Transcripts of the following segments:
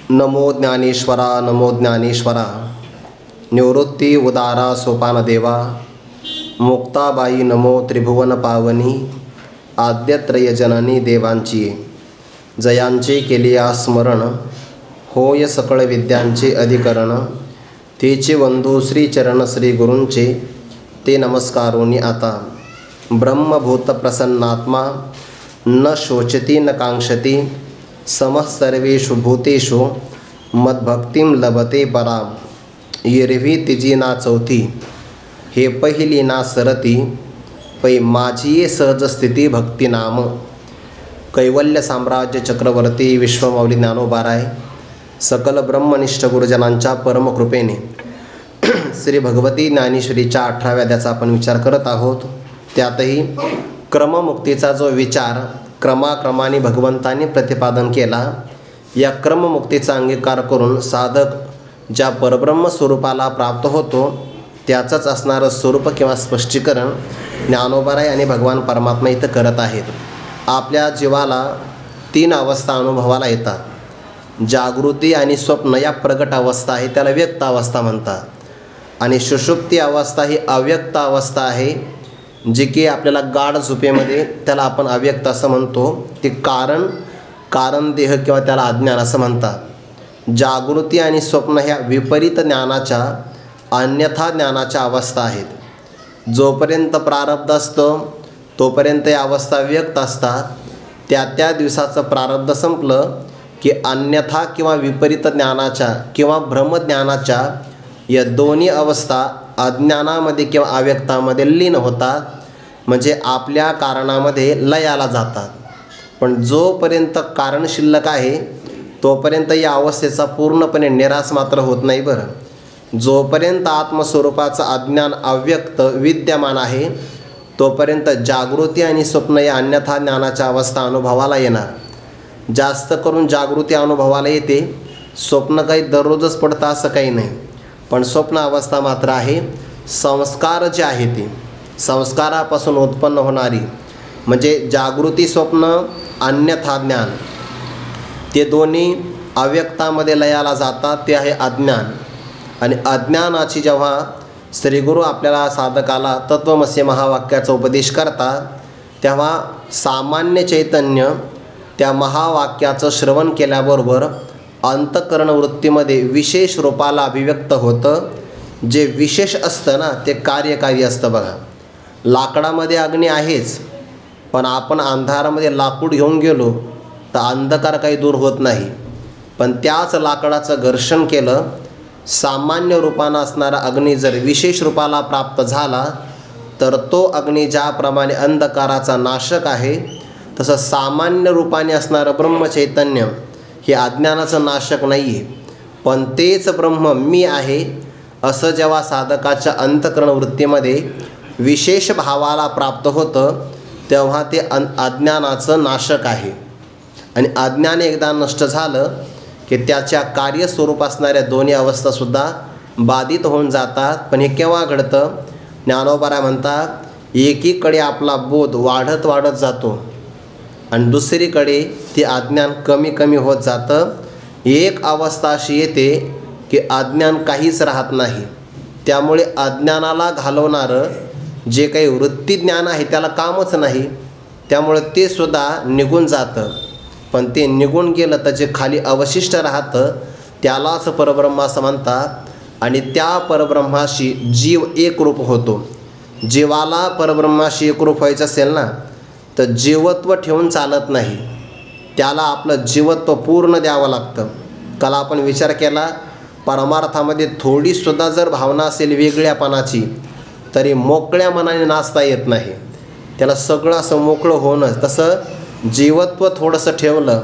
नमो ज्ञानेश्वरा नमो ज्ञानेश्वरा। निवृत्ती उदारा सोपान देवा। मुक्ताबाई नमो त्रिभुवन पावनी। आद्यत्रय जननी देवांची जयांचे केलिया स्मरण। होय सकळ विद्यांचे अधिकरण। तेचे वंदू श्रीचरण श्री गुरूंचे ते नमस्कारोनी आता। ब्रह्मभूत प्रसन्नात्मा न शोचती न कांक्षती। समः सर्वेषु भूतेषु मद्भक्तिं लभते पराम। येरवी तिजी ना चौथी हे पहिली ना सरती। पै माझी ये सहज स्थिती भक्ती नाम। कैवल्य साम्राज्य चक्रवर्ती विश्वमाऊली ज्ञानोबाराय सकल ब्रह्मनिष्ठ गुरुजनांच्या परमकृपेने श्री भगवती ज्ञानेश्वरीच्या 18व्या अध्यायाचा आपण विचार करत आहोत। त्यातही क्रममुक्तीचा जो विचार क्रमाक्रमाने भगवंतांनी प्रतिपादन केला, या क्रममुक्तीचा अंगीकार करून साधक ज्या परब्रह्म स्वरूपाला प्राप्त होतो त्याचंच असणारं स्वरूप किंवा स्पष्टीकरण ज्ञानोबाराय आणि भगवान परमात्मा इथं करत आहेत। आपल्या जीवाला 3 अवस्था अनुभवाला येतात। जागृती आणि स्वप्न या प्रगट अवस्था आहे, त्याला व्यक्त अवस्था म्हणतात। आणि सुषुप्ती अवस्था ही अव्यक्त अवस्था आहे, जी की आपल्याला गाढ झोपेमध्ये त्याला आपण अव्यक्त असं म्हणतो। ते कारण देह किंवा त्याला अज्ञान असं म्हणतात। जागृती आणि स्वप्न ह्या विपरीत ज्ञानाच्या अन्यथा ज्ञानाच्या अवस्था आहेत। जोपर्यंत प्रारब्ध असतं तोपर्यंत या अवस्था व्यक्त असतात। त्या दिवसाचं प्रारब्ध संपलं की अन्यथा किंवा विपरीत ज्ञानाच्या किंवा भ्रमज्ञानाच्या या दोन्ही अवस्था अज्ञानामध्ये किंवा अव्यक्तामध्ये लीन होतात, म्हणजे आपल्या कारणामध्ये लयाला जातात। पण जोपर्यंत कारण शिल्लक आहे तोपर्यंत या अवस्थेचा पूर्णपणे निराश मात्र होत नाही बरं। जोपर्यंत आत्मस्वरूपाचं अज्ञान अव्यक्त विद्यमान आहे तोपर्यंत जागृती आणि स्वप्न या अन्यथा ज्ञानाच्या अवस्था अनुभवाला येणार। जास्त करून जागृती अनुभवाला येते, स्वप्न काही दररोजच पडतं असं काही नाही। पण स्वप्न अवस्था मात्र आहे संस्कार जे आहे ते संस्कारापासून उत्पन्न होणारी, म्हणजे जागृती स्वप्न अन्यथा ज्ञान ते दोन्ही अव्यक्तामध्ये लयाला जातात, ते आहे अज्ञान। आणि अज्ञानाची जेव्हा श्रीगुरू आपल्याला साधकाला तत्वमसी महावाक्याचा उपदेश करतात तेव्हा सामान्य चैतन्य त्या महावाक्याचं श्रवण केल्याबरोबर अंतःकरण वृत्तीमध्ये विशेष रूपाला अभिव्यक्त होतं। जे विशेष असतं ना ते कार्यकारी असतं बघा। लाकडामध्ये अग्नी आहेच, पण आपण अंधारामध्ये लाकूड घेऊन गेलो तर अंधकार काही दूर होत नाही। पण त्याच लाकडाचं घर्षण केलं, सामान्य रूपानं असणारा अग्नी जर विशेष रूपाला प्राप्त झाला तर तो अग्नी ज्याप्रमाणे अंधकाराचा नाशक आहे, तसं सामान्य रूपाने असणारं ब्रह्मचैतन्य हे अज्ञानाचं नाशक नाही आहे। पण तेच ब्रह्म मी आहे असं जेव्हा साधकाच्या अंतःकरण वृत्तीमध्ये विशेष भावाला प्राप्त होतं तेव्हा ते अज्ञानाचं नाशक आहे। आणि अज्ञान एकदा नष्ट झालं की त्याच्या कार्यस्वरूप असणाऱ्या दोन्ही अवस्थासुद्धा बाधित होऊन जातात। पण हे केव्हा घडतं? ज्ञानोबाराय म्हणतात एकीकडे आपला बोध वाढत जातो आणि दुसरीकडे ते अज्ञान कमी कमी होत जातं। एक अवस्था अशी येते की अज्ञान काहीच राहत नाही, त्यामुळे अज्ञानाला घालवणारं जे काही वृत्तीज्ञान आहे त्याला कामच नाही, त्यामुळे ते सुद्धा निघून जातं। पण ते निघून गेलं तर जे खाली अवशिष्ट राहतं त्यालाच परब्रह्म असं म्हणतात। आणि त्या परब्रह्माशी जीव एकरूप होतो। जीवाला परब्रह्माशी एकरूप व्हायचं असेल ना तर जीवत्व ठेवून चालत नाही, त्याला आपलं जीवत्व पूर्ण द्यावं लागतं। काल आपण विचार केला, परमार्थामध्ये थोडीसुद्धा जर भावना असेल वेगळ्यापणाची तरी मोकळ्या मनाने नाचता येत नाही, त्याला सगळं असं मोकळं होणं। तसं जीवत्व थोडंसं ठेवलं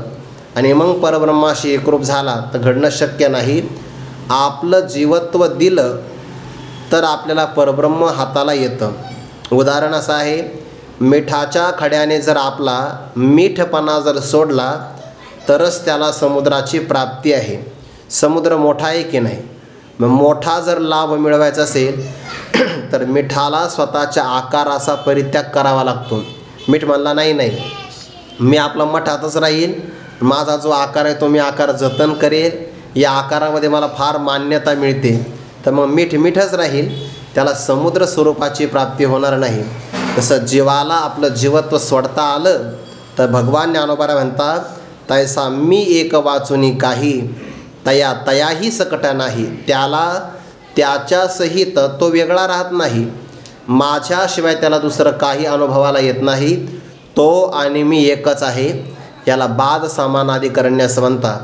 आणि मग परब्रह्माशी एकरूप झाला तर घडणं शक्य नाही। आपलं जीवत्व दिलं तर आपल्याला परब्रह्म हाताला येतं। उदाहरण असं आहे, मिठाच्या खड्याने जर आपला मीठपणा जर सोडला तरच त्याला समुद्राची प्राप्ती आहे। समुद्र मोठा आहे की नाही? मग मोठा जर लाभ मिळवायचा असेल तर मिठाला स्वतःच्या आकाराचा परित्याग करावा लागतो। मीठ म्हणला नाही मी आपला मठातच राहील, माझा जो आकार आहे तो मी आकार जतन करेल, या आकारामध्ये मला फार मान्यता मिळते, तर मग मीठच राहील, त्याला समुद्र स्वरूपाची प्राप्ती होणार नाही. तसं जीवाला आपलं जीवत्व सोडता आलं तर भगवान ज्ञानोबा म्हणतात, तैसा मी एक वाचुनी काही, तया तयाही सकट नाही. त्याला त्याच्या सहित तो वेगळा राहत नाही. माझ्याशिवाय त्याला दुसरं काही अनुभवाला येत नाही. तो आणि मी एकच आहे. याला बाद समानाधिकरण्य असं म्हणतात.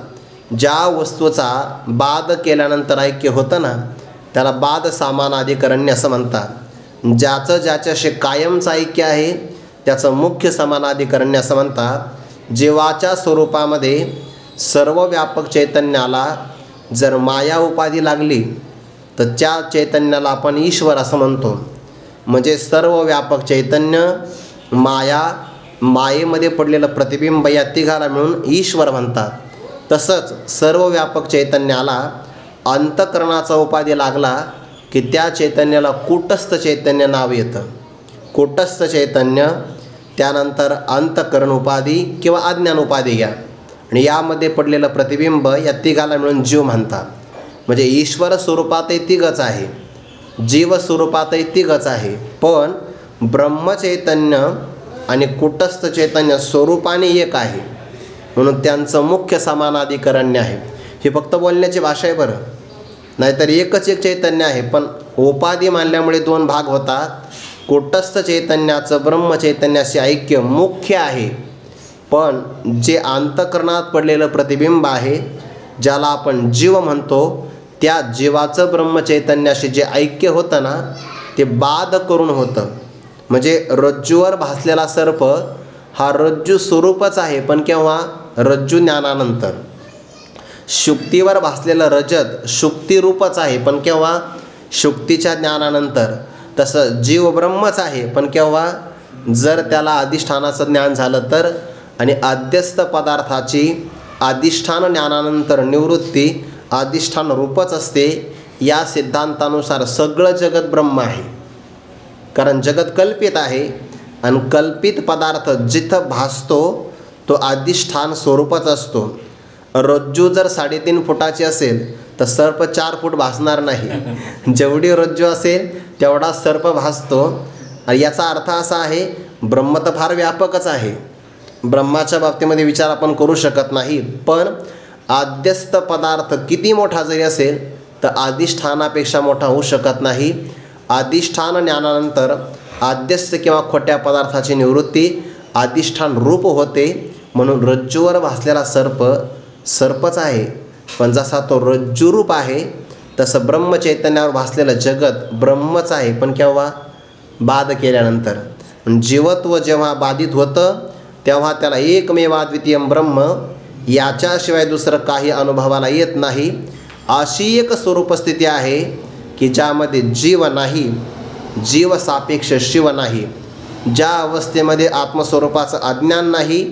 ज्या वस्तूचा बाद केल्यानंतर ऐक्य होतं ना, त्याला बाद समानाधिकरण्य असं म्हणतात. ज्याचं ज्याच्याशी कायमचं ऐक्य आहे त्याचं मुख्य समानाधिकरण्य असं म्हणतात. जीवाच्या स्वरूपामध्ये सर्व व्यापक चैतन्याला जर माया उपाधी लागली तर त्या चैतन्याला आपण ईश्वर असं म्हणतो. म्हणजे सर्व व्यापक चैतन्य, माया, मायेमध्ये पडलेलं प्रतिबिंब या तिघाला मिळून ईश्वर म्हणतात. तसंच सर्व व्यापक चैतन्याला अंतःकरणाचा उपाधी लागला की त्या चैतन्याला कूटस्थ चैतन्य नाव येतं. कूटस्थ चैतन्य, त्यानंतर अंतःकरण उपाधी किंवा अज्ञान उपाधी घ्या, आणि यामध्ये पडलेलं प्रतिबिंब या तिघाला मिळून जीव म्हणतात. म्हणजे ईश्वर स्वरूपातही तिघच आहे, जीव स्वरूपातही तिघच आहे, पण ब्रह्मचैतन्य आणि कूटस्थ चैतन्य स्वरूपाने एक आहे, म्हणून त्यांचं मुख्य समानाधिकरण्य आहे. ही फक्त बोलण्याची भाषा आहे बरं, नाहीतर एकच एक चैतन्य आहे, पण उपाधी मानल्यामुळे दोन भाग होतात. कूटस्थ चैतन्याचं ब्रह्मचैतन्याशी ऐक्य मुख्य आहे, पण जे अंतःकरणात पडलेलं प्रतिबिंब आहे, ज्याला आपण जीव म्हणतो, त्या जीवाचं ब्रह्मचैतन्याशी जे ऐक्य होतं ना, ते बाद करून होतं. म्हणजे रज्जूवर भासलेला सर्प हा रज्जू स्वरूपच आहे, पण केव्हा? रज्जू ज्ञानानंतर. शुक्तीवर भासलेलं रजत शुक्तिरूपच आहे, पण केव्हा? शुक्तीच्या ज्ञानानंतर. तसं जीव ब्रह्मच आहे, पण केव्हा? जर त्याला अधिष्ठानाचं ज्ञान झालं तर. आणि अध्यस्थ पदार्थाची अधिष्ठान ज्ञानानंतर निवृत्ती अधिष्ठान रूपच असते. या सिद्धांतानुसार सगळं जगत ब्रह्म आहे, कारण जगत कल्पित आहे, आणि कल्पित पदार्थ जिथं भासतो तो अधिष्ठान स्वरूपच असतो. रज्जू जर 3.5 फुटाची असेल तर सर्प 4 फूट भासणार नाही. जेवढी रज्जू असेल तेवढा सर्प भासतो. याचा अर्थ असा आहे, ब्रह्म तर फार व्यापकच आहे, ब्रह्माच्या बाबतीमध्ये विचार आपण करू शकत नाही, पण आद्यस्थ पदार्थ किती मोठा जरी असेल तर अधिष्ठानापेक्षा मोठा होऊ शकत नाही. अधिष्ठान ज्ञानानंतर आद्यस्थ किंवा खोट्या पदार्थाची निवृत्ती अधिष्ठान रूप होते. म्हणून रज्जूवर भासलेला सर्प सर्पच आहे, पण जसा तो रज्जूरूप आहे तसं ब्रह्मचैतन्यावर भासलेलं जगत ब्रह्मच आहे, पण केव्हा? बाद केल्यानंतर. जीवत्व जेव्हा बाधित होतं तेव्हा त्याला एकमेवाद्वितीय ब्रह्म, याच्याशिवाय दुसरं काही अनुभवाला येत नाही. अशी एक स्वरूपस्थिती आहे की ज्यामध्ये जीव नाही, जीव सापेक्ष शिव नाही. ज्या अवस्थेमध्ये आत्मस्वरूपाचं अज्ञान नाही,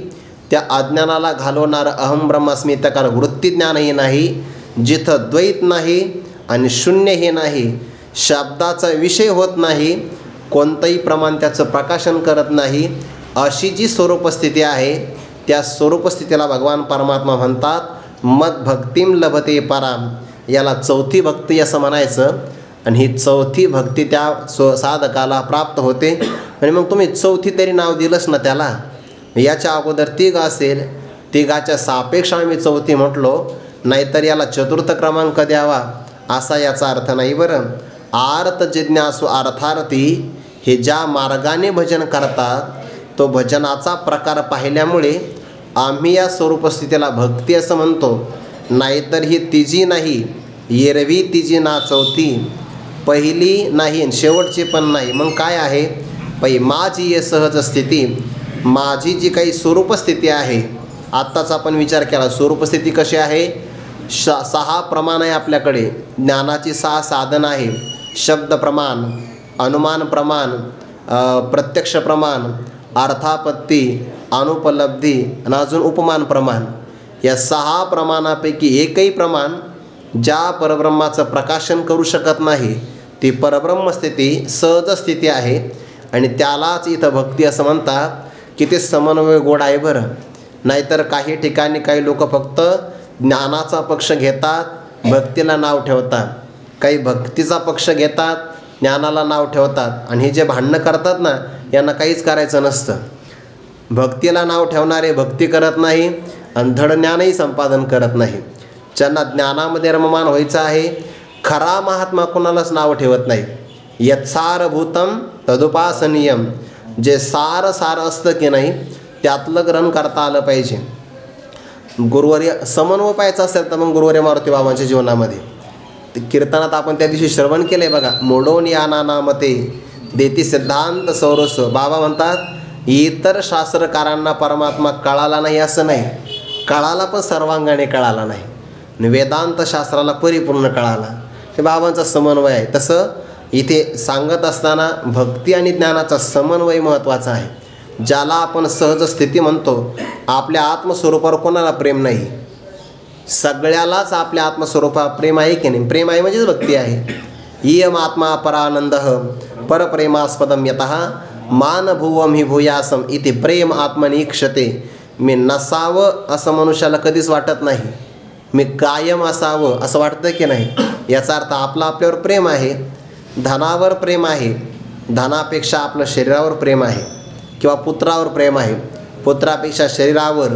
त्या अज्ञानाला घालवणारं अहम ब्रह्मास्मी त्याकार वृत्तीज्ञानही नाही, जिथं द्वैत नाही आणि शून्यही नाही, शब्दाचा विषय होत नाही, कोणतंही प्रमाण त्याचं प्रकाशन करत नाही, अशी जी स्वरूपस्थिती आहे त्या स्वरूपस्थितीला भगवान परमात्मा म्हणतात मद्भक्तिम लभते पराम. याला चौथी भक्ती असं म्हणायचं. आणि ही चौथी भक्ती त्या साधकाला प्राप्त होते. आणि मग तुम्ही चौथी तरी नाव दिलंच ना त्याला. याच्या अगोदर तिघ असेल, तिघाच्या सापेक्ष आम्ही चौथी म्हटलो, नाहीतर याला चतुर्थ क्रमांक द्यावा असा याचा अर्थ नाही बरं. आर्त जिज्ञासू अर्थार्थी हे ज्या मार्गाने भजन करतात तो भजनाचा प्रकार पाहिल्यामुळे आम्ही या स्वरूपस्थितीला भक्ती असं म्हणतो. नाहीतर ही तिजी नाही, एरवी तिजी ना चौथी, पहिली नाही आणि शेवटची पण नाही. मग काय आहे? माझी ये सहज स्थिती, माझी जी काही स्वरूपस्थिती आहे. आत्ताच आपण विचार केला स्वरूपस्थिती कशी आहे. 6 प्रमाण आहे आपल्याकडे, ज्ञानाची 6 साधन आहे. शब्द प्रमाण, अनुमान प्रमाण, प्रत्यक्ष प्रमाण, अर्थापत्ती, अनुपलब्धी आणि अजून उपमान प्रमाण. या 6 प्रमाणापैकी एकही प्रमाण ज्या परब्रह्माचं प्रकाशन करू शकत नाही ती परब्रह्मस्थिती सहज स्थिती आहे. आणि त्यालाच इथं भक्ती असं म्हणतात की ते समन्वय गोड आहे बरं. नाहीतर काही ठिकाणी काही लोक फक्त ज्ञानाचा पक्ष घेतात, भक्तीला नाव ठेवतात. काही भक्तीचा पक्ष घेतात, ज्ञानाला नाव ठेवतात. आणि हे जे भांडणं करतात ना, यांना काहीच करायचं नसतं. भक्तीला नाव ठेवणारे भक्ती करत नाही आणि धड ज्ञानही संपादन करत नाही. ज्यांना ज्ञानामध्ये रममान व्हायचं आहे, खरा महात्मा कोणालाच नाव ठेवत नाही. यत्सारभूतम तदुपासनीयम. जे सार असतं की नाही, त्यातलं ग्रहण करता आलं पाहिजे. गुरुवर्य समन्वय पाहायचं असेल तर मग गुरुवर्य मारुती बाबांच्या जीवनामध्ये कीर्तनात आपण त्या दिवशी श्रवण केलं आहे बघा. मोडोन या नामते देती सिद्धांत सौरस. बाबा म्हणतात, इतर शास्त्रकारांना परमात्मा कळाला नाही असं नाही, कळाला पण सर्वांगाने कळाला नाही. वेदांत शास्त्राला परिपूर्ण कळाला. हे बाबांचा समन्वय आहे. तसं इथे सांगत असताना भक्ती आणि ज्ञानाचा समन्वय महत्त्वाचा आहे. ज्याला आपण सहज स्थिती म्हणतो, आपल्या आत्मस्वरूपावर कोणाला प्रेम नाही? सगळ्यालाच आपल्या आत्मस्वरूपावर प्रेम आहे की नाही? प्रेम आहे म्हणजेच भक्ती आहे. इयम आत्मा परानंद परप्रेमास्पदम यतः मानभुवम हि भूयासम इति प्रेम आत्मनिक्षते. मी नसावं असं मनुष्याला कधीच वाटत नाही, मी कायम असावं असं वाटतं की नाही? याचा अर्थ आपलं आपल्यावर प्रेम आहे. धनावर प्रेम आहे, धनापेक्षा आपलं शरीरावर प्रेम आहे. किंवा पुत्रावर प्रेम आहे, पुत्रापेक्षा शरीरावर,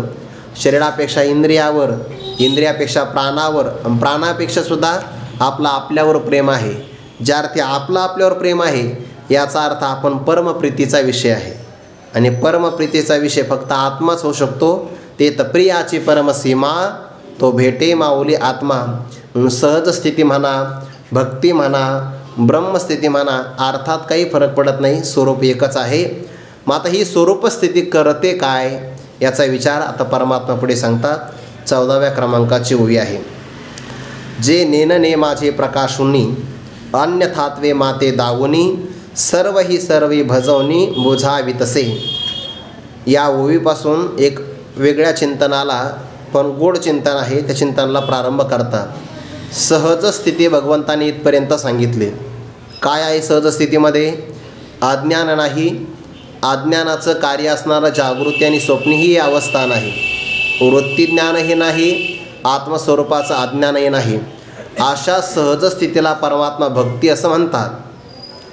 शरीरापेक्षा इंद्रियावर, इंद्रियापेक्षा प्राणावर, प्राणापेक्षा सुद्धा आपलं आपल्यावर प्रेम आहे. ज्या अर्थी आपलं आपल्यावर प्रेम आहे, याचा अर्थ आपण परमप्रीतीचा विषय आहे. आणि परमप्रीतीचा विषय फक्त आत्माच होऊ शकतो. ते तर प्रियाची परमसीमा, तो भेटे माऊली आत्मा. सहज स्थिती म्हणा, भक्ती म्हणा, ब्रह्मस्थिती म्हणा, अर्थात काही फरक पडत नाही, स्वरूप एकच आहे. मग आता ही स्वरूपस्थिती करते काय, याचा विचार आता परमात्मा पुढे सांगतात. 14व्या क्रमांकाची ओवी आहे. जे नेनने माझे प्रकाशुनी अन्यथात्वे माते दावुनी सर्व ही सर्वी भजवणी बुझावितसे. या ओवीपासून एक वेगळ्या चिंतनाला, पण गोड चिंतन आहे, त्या चिंतनाला प्रारंभ करतात. सहज स्थिती भगवंतांनी इथपर्यंत सांगितले. काय आहे सहज स्थितीमध्ये? अज्ञान नाही, अज्ञानाचं कार्य असणारं जागृती आणि स्वप्न ही अवस्था नाही, वृत्तीज्ञानही नाही, आत्मस्वरूपाचं अज्ञानही नाही. अशा सहज स्थितीला परमात्मा भक्ती असं म्हणतात.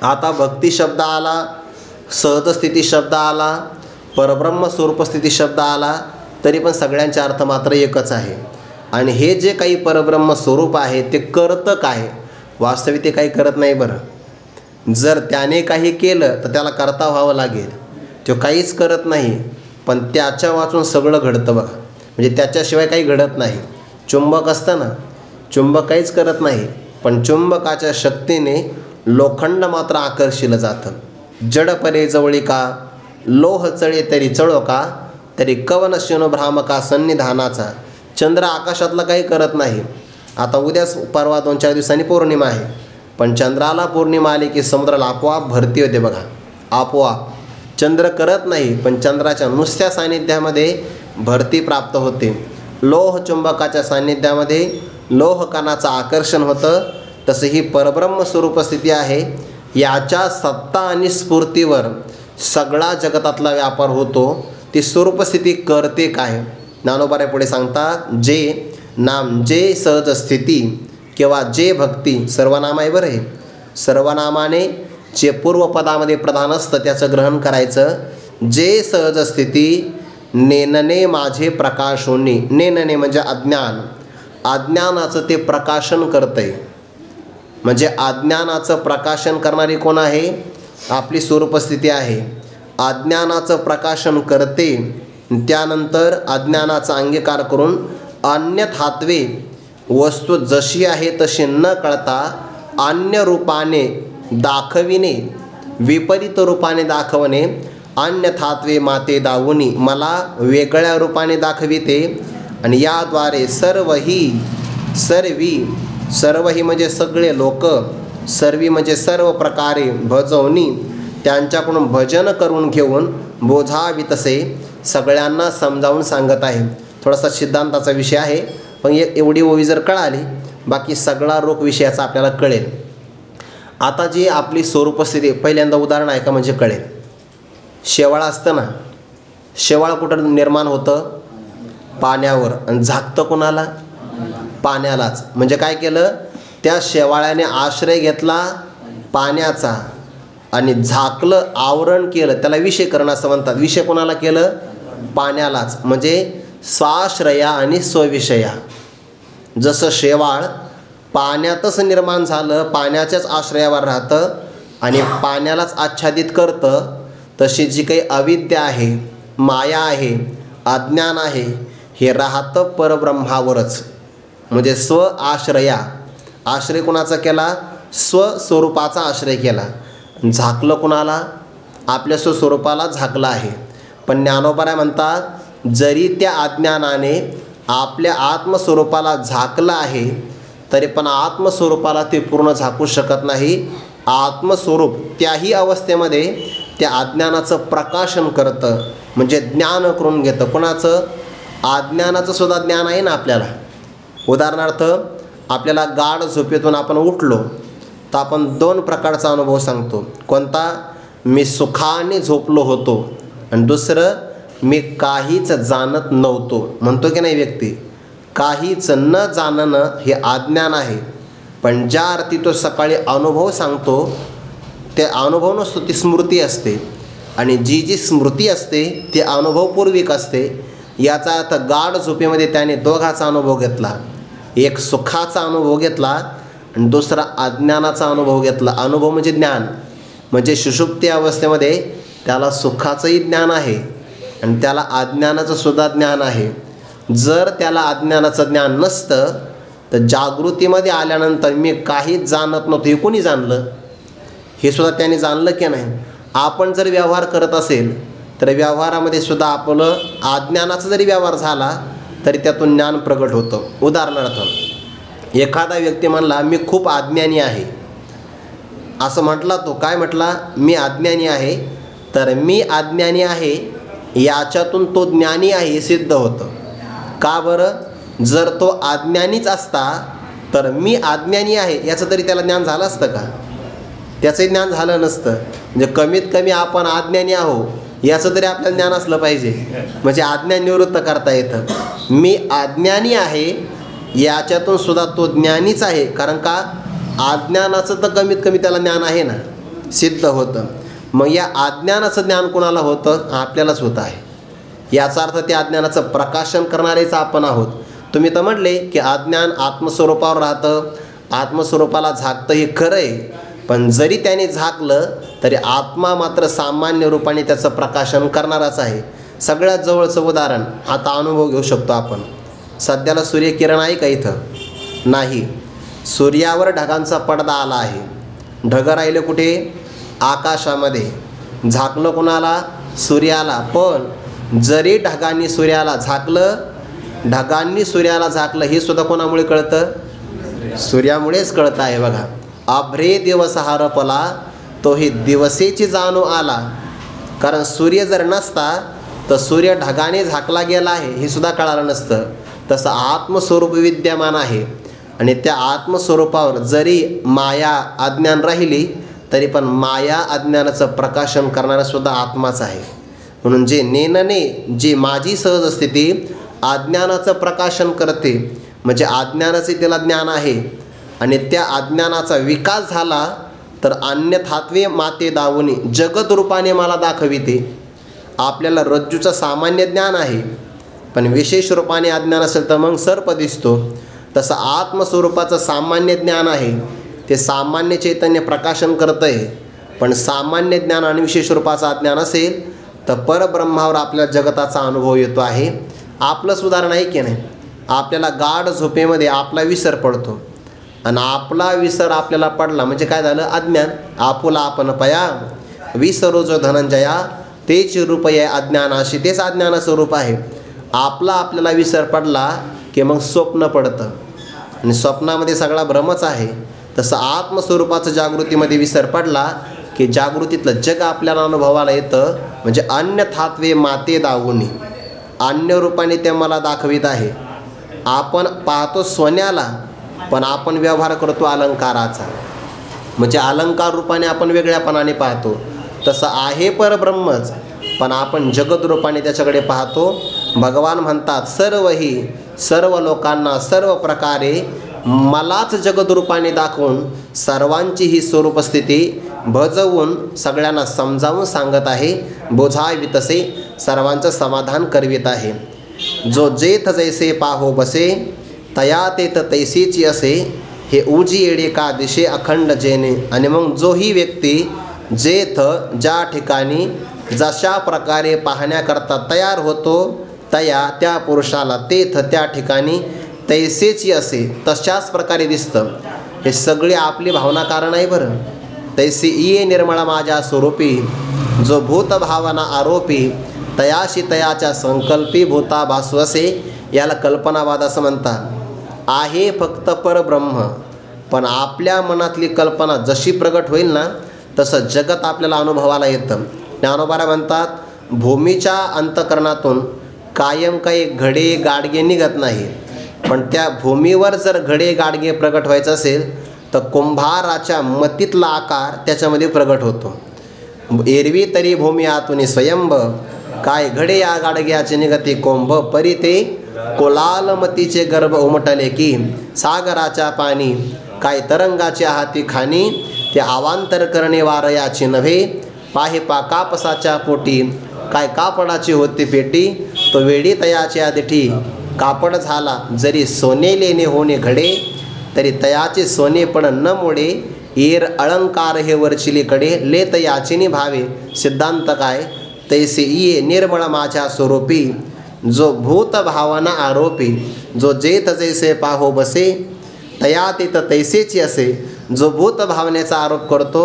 आता भक्ती शब्द आला, सहज स्थिती शब्द आला, परब्रह्म स्वरूपस्थिती शब्द आला, तरी पण सगळ्यांचा अर्थ मात्र एकच आहे. आणि हे जे काही परब्रह्म स्वरूप आहे ते करतं काय? वास्तविक ते काही करत नाही. बरं, जर त्याने काही केलं तर त्याला करता व्हावं लागेल. तो काहीच करत नाही, पण त्याच्या वाचून सगळं घडतं बघा. म्हणजे त्याच्याशिवाय काही घडत नाही. चुंबक असतं ना, चुंबक काहीच करत नाही, पण चुंबकाच्या शक्तीने लोखंड मात्र आकर्षिलं जातं. जड परे जवळी का, लोह चळे तरी चळो का, तरी कवन शिनो भ्रामका सन्निधानाचा. चंद्र आकाशातलं काही करत नाही. आता उद्याच परवा 2-4 दिवसांनी पौर्णिमा आहे, पण चंद्राला पौर्णिमा आली की समुद्राला आपोआप भरती होते बघा. आपोआप चंद्र करत नाही, पण चंद्राच्या नुसत्या सान्निध्यामध्ये भरती प्राप्त होते. लोह चुंबकाच्या सान्निध्यामध्ये लोह कणाचं आकर्षण होतं. तसं ही परब्रह्म स्वरूपस्थिती आहे. याच्या सत्ता आणि स्फूर्तीवर सगळा जगतातला व्यापार होतो. ती स्वरूपस्थिती करते काय? ज्ञानोबारे पुढे सांगतात, जे नाम, जे सहज स्थिती किंवा जे भक्ती, सर्वनाम आहे बरं. हे सर्वनामाने जे पूर्वपदामध्ये प्रधान असतं त्याचं ग्रहण करायचं. जे सहज स्थिती नेनने माझे प्रकाशोनी. नेनने म्हणजे अज्ञान, अज्ञानाचं ते प्रकाशन करतंय. म्हणजे अज्ञानाचं प्रकाशन करणारी कोण आहे? आपली स्वरूपस्थिती आहे. अज्ञानाचं प्रकाशन करते, त्यानंतर अज्ञानाचा अंगीकार करून अन्यथात्वे, वस्तू जशी आहे तशी न कळता अन्य रूपाने दाखविणे, विपरीत रूपाने दाखवणे. अन्यथात्वे माते दावुनी, मला वेगळ्या रूपाने दाखविते. आणि याद्वारे सर्वी म्हणजे सगळे लोक, सर्वी म्हणजे सर्व प्रकारे भजवणी, त्यांच्याकडून भजन करून घेऊन बोझावितसे, सगळ्यांना समजावून सांगत आहे. थोडासा सिद्धांताचा विषय आहे, पण एवढी ओवी जर कळाली, बाकी सगळा रोग विषयाचा आपल्याला कळेल. आता जी आपली स्वरूपस्थिती, पहिल्यांदा उदाहरण ऐका म्हणजे कळेल. शेवाळ असतं ना, शेवाळ कुठं निर्माण होतं? पाण्यावर. आणि झाकतं कोणाला? पाण्यालाच. म्हणजे काय केलं, त्या शेवाळ्याने आश्रय घेतला पाण्याचा आणि झाकलं, आवरण केलं, त्याला विषयकरण असं म्हणतात. विषय कोणाला केलं, पाण्यालाच. म्हणजे स्वाश्रया आणि स्वविषया. जसं शेवाळ पाण्यातच निर्माण झालं, पाण्याच्याच आश्रयावर राहतं आणि पाण्यालाच आच्छादित करतं, तशी जी काही अविद्या आहे, माया आहे, अज्ञान आहे, हे राहतं परब्रह्मावरच. म्हणजे स्व आश्रया. आश्रय कुणाचा केला, स्वस्वरूपाचा आश्रय केला. झाकलं कुणाला, आपल्या स्वस्वरूपाला झाकलं आहे. पण ज्ञानोबा म्हणतात, जरी त्या अज्ञानाने आपल्या आत्मस्वरूपाला झाकलं आहे तरी पण आत्मस्वरूपाला ते पूर्ण झाकू शकत नाही. आत्मस्वरूप त्याही अवस्थेमध्ये त्या अज्ञानाचं प्रकाशन करतं, म्हणजे ज्ञान करून घेतं. कोणाचं, अज्ञानाचं सुद्धा ज्ञान आहे ना आपल्याला. उदाहरणार्थ, आपल्याला गाढ झोपेतून आपण उठलो तर आपण 2 प्रकारचा अनुभव सांगतो. कोणता, मी सुखाने झोपलो होतो, आणि दुसरं, मी काहीच जाणत नव्हतो. म्हणतो की नाही व्यक्ती, काहीच न जाणणं हे अज्ञान आहे. पण ज्या अर्थी तो सकाळी अनुभव सांगतो, ते अनुभव नसतो, ती स्मृती असते. आणि जी जी स्मृती असते ती अनुभवपूर्विक असते. याचा अर्थ गाढ झोपेमध्ये त्याने दोघाचा अनुभव घेतला. एक सुखाचा अनुभव घेतला आणि दुसरा अज्ञानाचा अनुभव घेतला. अनुभव म्हणजे ज्ञान. म्हणजे सुषुप्ती अवस्थेमध्ये त्याला सुखाचंही ज्ञान आहे आणि त्याला अज्ञानाचं सुद्धा ज्ञान आहे. जर त्याला अज्ञानाचं ज्ञान नसतं तर जागृतीमध्ये आल्यानंतर मी काहीच जाणत नव्हतं हे कोणी जाणलं, हे सुद्धा त्याने जाणलं की नाही. आपण जर व्यवहार करत असेल तर व्यवहारामध्ये सुद्धा आपलं अज्ञानाचा जरी व्यवहार झाला तरी त्यातून ज्ञान प्रगट होतं. उदाहरणार्थ, एखादा व्यक्ती म्हणला मी खूप अज्ञानी आहे, असं म्हटला तो. काय म्हटला, मी अज्ञानी आहे. तर मी अज्ञानी आहे याच्यातून तो ज्ञानी आहे हे सिद्ध होतं. का बरं, जर तो अज्ञानीच असता तर मी अज्ञानी आहे याचं तरी त्याला ज्ञान झालं असतं का, त्याचंही ज्ञान झालं नसतं. म्हणजे कमीत कमी आपण अज्ञानी आहो याचं तरी आपल्याला ज्ञान असलं पाहिजे, म्हणजे अज्ञान निवृत्त करता येतं. मी अज्ञानी आहे याच्यातून सुद्धा तो ज्ञानीच आहे, कारण का अज्ञानाचं तर कमीत कमी त्याला ज्ञान आहे ना, सिद्ध होतं. मग या अज्ञानाचं ज्ञान कोणाला होतं, आपल्यालाच होतं आहे. याचा अर्थ त्या अज्ञानाचं प्रकाशन करणारेच आपण आहोत. तुम्ही तर म्हटले की अज्ञान आत्मस्वरूपावर राहतं, आत्मस्वरूपाला झाकतं, हे खरं आहे. पण जरी त्याने झाकलं तरी आत्मा मात्र सामान्य रूपाने त्याचं प्रकाशन करणाराच आहे. सगळ्यात जवळचं उदाहरण, आता अनुभव घेऊ शकतो आपण. सध्याला सूर्यकिरण आहे का इथं, नाही. सूर्यावर ढगांचा पडदा आला आहे. ढगं राहिले कुठे, आकाशामध्ये. झाकलं कोणाला, सूर्याला. पण जरी ढगांनी सूर्याला झाकलं, ढगांनी सूर्याला झाकलं, हे सुद्धा कोणामुळे कळतं, सूर्यामुळेच कळतं आहे. बघा, अभ्रे दिवस हरपला तोही दिवसेची जाणू आला. कारण सूर्य जर नसता तर सूर्य ढगाने झाकला गेला आहे हे सुद्धा कळालं नसतं. तसं आत्मस्वरूप विद्यमान आहे आणि त्या आत्मस्वरूपावर जरी माया अज्ञान राहिली तरी पण माया अज्ञानाचं प्रकाशन करणारा सुद्धा आत्माच आहे. म्हणून जे नेनने, जी माझी सहज स्थिती अज्ञानाचं प्रकाशन करते, म्हणजे अज्ञानाचे त्याला ज्ञान आहे आणि त्या अज्ञानाचा विकास झाला तर अन्यथात्वे माते दावुनी जगत रूपाने मला दाखविते. आपल्याला रज्जूचं सामान्य ज्ञान आहे, पण विशेष रूपाने अज्ञान असेल तर मग सर्प दिसतो. तसं आत्मस्वरूपाचं सामान्य ज्ञान आहे, ते सामान्य चैतन्य प्रकाशन करतं आहे. पण सामान्य ज्ञान आणि विशेष रूपाचं अज्ञान असेल तर परब्रह्मावर आपल्या जगताचा अनुभव येतो आहे. आपलंच उदाहरण आहे की नाही, आपल्याला गाढ झोपेमध्ये आपला विसर पडतो आणि आपला विसर आपल्याला पडला म्हणजे काय झालं, अज्ञान. आपुला आपण पया विसरो जो धनंजया तेच रूप आहे अज्ञानाशी, तेच अज्ञानाचं रूप आहे. आपल्याला विसर पडला की मग स्वप्न पडतं आणि स्वप्नामध्ये सगळा भ्रमच आहे. तसं आत्मस्वरूपाचं जागृतीमध्ये विसर पडला की जागृतीतलं जग आपल्याला अनुभवाला येतं. म्हणजे अन्यथात्वे माते दावुनी, अन्य रूपाने ते मला दाखवित आहे. आपण पाहतो सोन्याला पण आपण व्यवहार करतो अलंकाराचा, म्हणजे अलंकार रूपाने आपण वेगळ्यापणाने पाहतो. तसं आहे परब्रह्मच, पण आपण जगत रूपाने त्याच्याकडे पाहतो. भगवान म्हणतात सर्वही सर्व लोकांना सर्व प्रकारे मलाच जगदरूपाने दाखवून सर्वांची ही स्वरूपस्थिती भजवून सगळ्यांना समजावून सांगत आहे. बोझावी तसे सर्वांचं समाधान करवित आहे. जो जेथ जैसे पाहो बसे तया तेथ तैसीची असे हे उजी येडे का दिशे अखंड जेने. आणि मग जोही व्यक्ती जेथ ज्या ठिकाणी जशा प्रकारे पाहण्याकरता तयार होतो तया त्या पुरुषाला तेथ त्या ठिकाणी तैसेची असे तशाच प्रकारे दिसतं. हे सगळे आपली भावना कारण आहे बरं. तैसे ये निर्मळ माझ्या स्वरूपी जो भूत भावना आरोपी तयाशी तयाच्या संकल्पी भूता भासू असे. याला कल्पनावाद असं म्हणतात. आहे फक्त परब्रह्म, पण आपल्या मनातली कल्पना जशी प्रगट होईल ना तसं जगत आपल्याला अनुभवाला येतं. ज्ञानोबाला म्हणतात भूमीच्या अंतःकरणातून कायम काही घडे गाडगे निघत नाही, पण त्या भूमीवर जर घडे गाडगे प्रगट व्हायचं असेल तर कुंभाराच्या मतीतला आकार त्याच्यामध्ये प्रगट होतो. एरवी तरी भूमी आतून स्वयंभ काय घडे या गाडग्याचे निगती कोंभ परी ते कोलालमतीचे गर्भ उमटले की सागराच्या पाणी काय तरंगाच्या हाती खाणी ते अवांतर करणे वारयाची नव्हे पाहे पा कापसाच्या पोटी काय कापडाची होती पेटी तो वेडी तयाच्या दिठी कापड झाला जरी सोने लेणे होणे घडे तरी तयाचे सोने पण न मोडे येर अलंकार हे वरचिलीकडे लेत याचिनी भावे सिद्धांत काय तैसे ये निर्मळ माझ्या स्वरूपी जो भूत भावना आरोपी जो जेथ जैसे पाहो बसे तया तेथ तैसेची असे. जो भूत भावनेचा आरोप करतो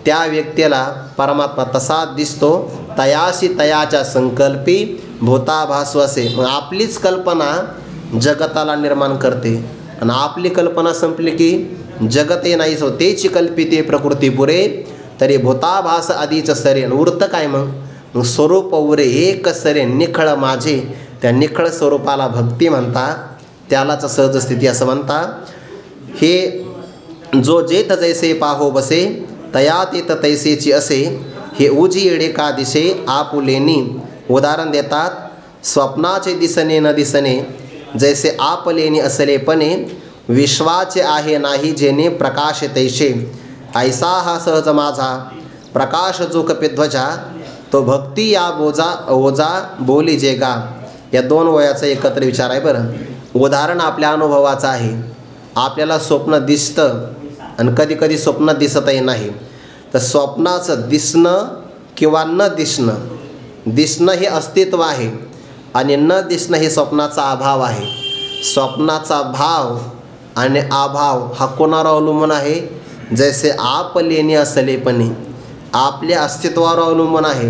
त्या व्यक्तीला परमात्मा तसाच दिसतो. तयाशी तयाच्या संकल्पी भूताभासू असे. मग आपलीच कल्पना जगताला निर्माण करते आणि आपली कल्पना संपली की जगते नाहीच हो. तेची कल्पिते प्रकृती पुरे तरी भूताभास आधीच सरे. उरतं काय मग स्वरूप उरे एक सरे निखळ माझे. त्या निखळ स्वरूपाला भक्ती म्हणतात, त्यालाच सहज स्थिती असं म्हणतात. हे जो जेथ जैसे पाहो बसे तया तेथ तैसेची असे हे उजी येडे का दिसे आपुलेनी. उदाहरण देतात स्वप्नाचे दिसणे न दिसणे जैसे आपलेनी असलेपणे विश्वाचे आहे नाही जेणे प्रकाश तैसे ऐसा हा सहज माझा प्रकाश जो कपिध्वजा तो भक्ती या बोजा ओजा बोली जेगा. या दोन वयाचा एकत्र विचार आहे बरं. उदाहरण आपल्या अनुभवाचं आहे. आपल्याला स्वप्न दिसतं आणि कधी कधी स्वप्न दिसतही नाही. तर स्वप्नाचं दिसणं किंवा न दिसणं, दिसणं हे अस्तित्व आहे आणि न दिसणं हे स्वप्नाचा अभाव आहे. स्वप्नाचा भाव आणि अभाव हा कोणावर अवलंबून आहे? जैसे आप लेणे असलेपणे आपल्या अस्तित्वावर अवलंबून आहे.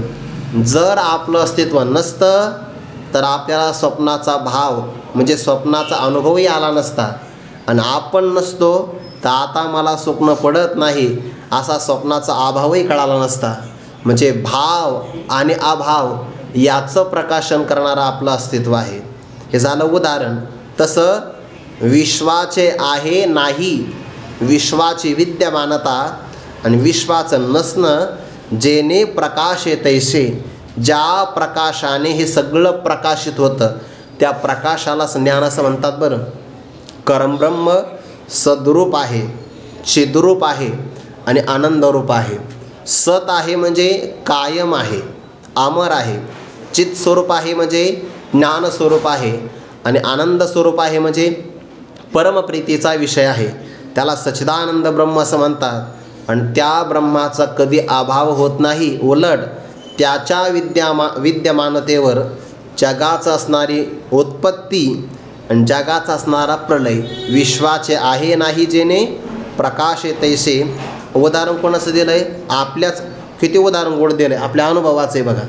जर आपलं अस्तित्व नसतं तर आपल्याला स्वप्नाचा भाव म्हणजे स्वप्नाचा अनुभवही आला नसता. आणि आपण नसतो तर आता मला स्वप्न पडत नाही असा स्वप्नाचा अभावही कळाला नसता. म्हणजे भाव आणि अभाव याचं प्रकाशन करणारं आपलं अस्तित्व आहे. हे झालं उदाहरण. तसं विश्वाचे आहे नाही, विश्वाची विद्यमानता आणि विश्वाचं नसणं जेणे प्रकाश तैसे ज्या प्रकाशाने हे सगळं प्रकाशित होतं त्या प्रकाशालाच ज्ञान असं म्हणतात बरं. परमब्रह्म सद्रूप आहे, चिद्रूप आहे आणि आनंदरूप आहे. सत आहे म्हणजे कायम आहे, अमर आहे. चित स्वरूप आहे म्हणजे ज्ञान स्वरूप आहे आणि आनंद स्वरूप आहे म्हणजे परमप्रीतीचा विषय आहे. त्याला सच्चिदानंद ब्रह्म असं म्हणतात. आणि त्या ब्रह्माचा कधी अभाव होत नाही. उलट त्याच्या विद्यमानतेवर जगाचं असणारी उत्पत्ती आणि जगाचा असणारा प्रलय विश्वाचे आहे नाही जेणे प्रकाश तैसे. उदाहरण कोणाचं दिलं आहे? आपल्याच किती उदाहरण गोड दिलं आहे आपल्या अनुभवाचं आहे बघा.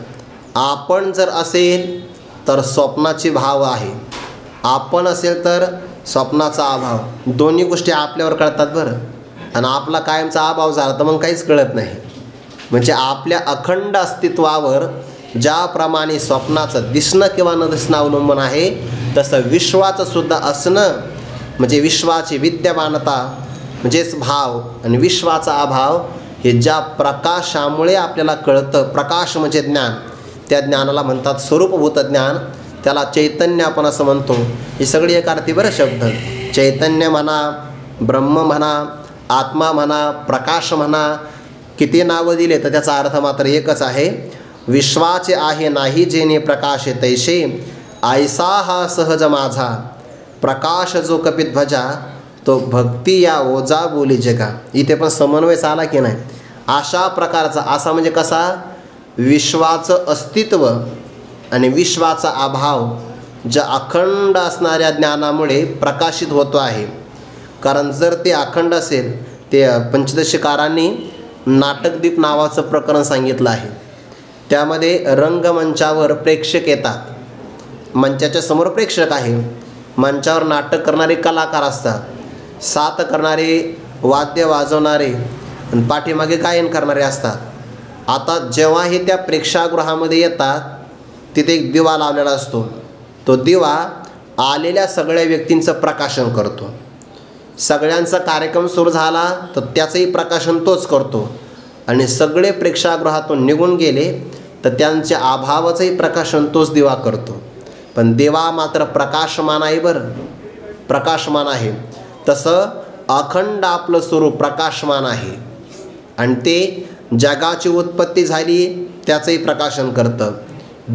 आपण जर असेल तर स्वप्नाचे भाव आहे, आपण असेल तर स्वप्नाचा अभाव. दोन्ही गोष्टी आपल्यावर कळतात बरं. आणि आपला कायमचा अभाव झाला तर मग काहीच कळत नाही. म्हणजे आपल्या अखंड अस्तित्वावर ज्याप्रमाणे स्वप्नाचं दिसणं किंवा न दिसणं अवलंबून आहे तसं विश्वाचं सुद्धा असणं म्हणजे विश्वाची विद्यमानता म्हणजेच भाव आणि विश्वाचा अभाव हे ज्या प्रकाशामुळे आपल्याला कळतं. प्रकाश म्हणजे ज्ञान, त्या ज्ञानाला म्हणतात स्वरूपभूत ज्ञान. त्याला चैतन्य आपण असं म्हणतो. ही सगळी एक अर्थी बरं शब्द. चैतन्य म्हणा, ब्रह्म म्हणा, आत्मा म्हणा, प्रकाश म्हणा, किती नावं दिले तर त्याचा अर्थ मात्र एकच आहे. विश्वाचे आहे नाही जेणे प्रकाश तैसे, ऐसा हा सहज माझा, प्रकाश जो कपिध्वजा, तो भक्ती या ओजा बोली जगा. इथे पण समन्वय आला की नाही. अशा प्रकारचा, असा म्हणजे कसा, विश्वाचं अस्तित्व आणि विश्वाचा अभाव ज्या अखंड असणाऱ्या ज्ञानामुळे प्रकाशित होतो आहे. कारण जर ते अखंड असेल, ते पंचदशीकारांनी नाटकदीप नावाचं प्रकरण सांगितलं आहे. त्यामध्ये रंगमंचावर प्रेक्षक येतात, मंचाच्या समोर प्रेक्षक आहे, मंचावर नाटक करणारे कलाकार असतात, साथ करणारे, वाद्य वाजवणारे आणि पाठीमागे गायन करणारे असतात. आता जेव्हा हे त्या प्रेक्षागृहामध्ये येतात, तिथे एक दिवा लावलेला असतो. तो दिवा आलेल्या सगळ्या व्यक्तींचं प्रकाशन करतो. सगळ्यांचा कार्यक्रम सुरू झाला तर त्याचंही प्रकाशन तोच करतो. आणि सगळे प्रेक्षागृहातून निघून गेले तर त्यांच्या अभावाचंही प्रकाशन तोच दिवा करतो. पण दिवा मात्र प्रकाशमान आहे बरं, प्रकाशमान आहे. तसं अखंड आपलं स्वरूप प्रकाशमान आहे. आणि ते जगाची उत्पत्ती झाली त्याचंही प्रकाशन करतं.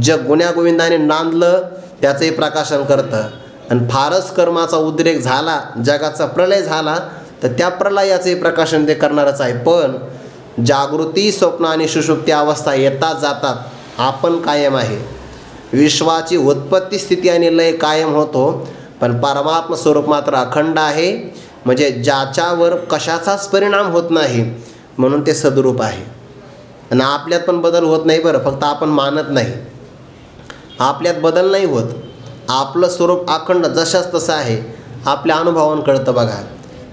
जग गुण्यागोविंदाने नांदलं त्याचंही प्रकाशन करतं. आणि फारच कर्माचा उद्रेक झाला, जगाचा प्रलय झाला, तर त्या प्रलयाचंही प्रकाशन ते करणारच आहे. पण जागृती, स्वप्न आणि सुषुप्ती अवस्था येतात जातात, आपण कायम आहे. विश्वाची उत्पत्ती, स्थिती आणि लय कायम होतो, पण परमात्मा स्वरूप मात्र अखंड आहे. म्हणजे ज्याच्यावर कशाचाच परिणाम होत नाही, म्हणून ते सद्रूप आहे. आणि आपल्यात पण बदल होत नाही बरं, फक्त आपण मानत नाही. आपल्यात बदल नाही होत, आपलं स्वरूप अखंड जशाच तसं आहे. आपल्या अनुभवावरून कळतं बघा.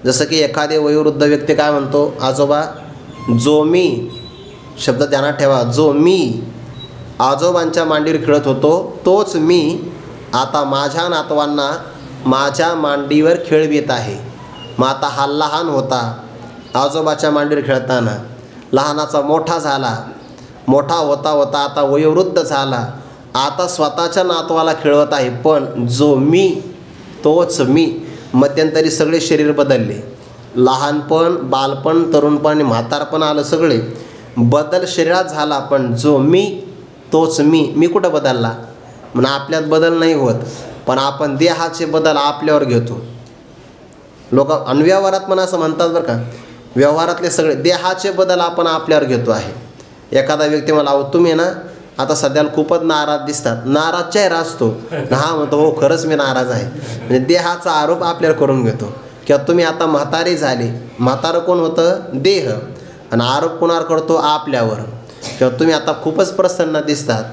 जसं की एखादे वयोवृद्ध व्यक्ती काय म्हणतो, आजोबा जो मी, शब्द ध्यानात ठेवा, जो मी आजोबांच्या मांडीवर खेळत होतो तोच मी आता माझ्या नातवांना माझ्या मांडीवर खेळवीत आहे. मग आता हा लहान होता, आजोबाच्या मांडीवर खेळताना लहानाचा मोठा झाला, मोठा होता होता आता वयोवृद्ध झाला, आता स्वतःच्या नातवाला खेळवत आहे. पण जो मी तोच मी. मध्यंतरी सगळे शरीर बदलले, लहानपण, बालपण, तरुणपण आणि म्हातारपण आलं, सगळे बदल शरीरात झाला. पण जो मी तोच मी कुठं बदलला? म्हणून आपल्यात बदल नाही होत, पण आपण देहाचे बदल आपल्यावर घेतो. लोक अनव्यवहारात पण असं म्हणतात बरं का, व्यवहारातले सगळे देहाचे बदल आपण आपल्यावर घेतो आहे. एखादा व्यक्ती मला, अहो तुम्ही ना आता सध्याला खूपच नाराज दिसतात, नाराज चेहरा असतो, हा म्हणतो हो खरंच मी नाराज आहे. म्हणजे देहाचा आरोप आपल्यावर करून घेतो. किंवा तुम्ही आता म्हातारे झाले, म्हातारं कोण होतं? देह. आणि आरोप कोणावर करतो? आपल्यावर. किंवा तुम्ही आता खूपच प्रसन्न दिसतात,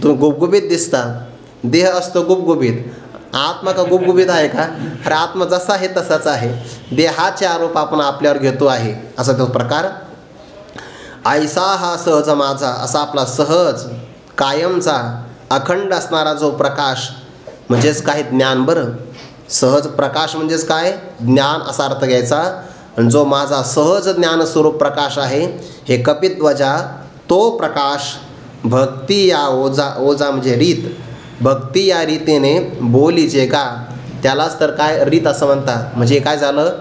तुम्ही गुबगुबीत दिसतात, देह असतो गुबगुबीत, आत्मा का गुबगुबीत आहे का? अरे आत्मा जसा आहे तसाच आहे. देहाचे आरोप आपण आपल्यावर घेतो आहे, असा तो प्रकार. ऐसा हा सहज माझा, असा आपला सहज कायमचा अखंड असणारा जो प्रकाश, म्हणजेच काय? ज्ञान. बरं, सहज प्रकाश म्हणजेच काय? ज्ञान असा अर्थ घ्यायचा. आणि जो माझा सहज ज्ञानस्वरूप प्रकाश आहे, हे कपिध्वजा, तो प्रकाश भक्ती या ओजा म्हणजे रीत, भक्ती या रीतीने बोलीजे का, त्यालाच तर काय रीत असं म्हणतात. म्हणजे काय झालं,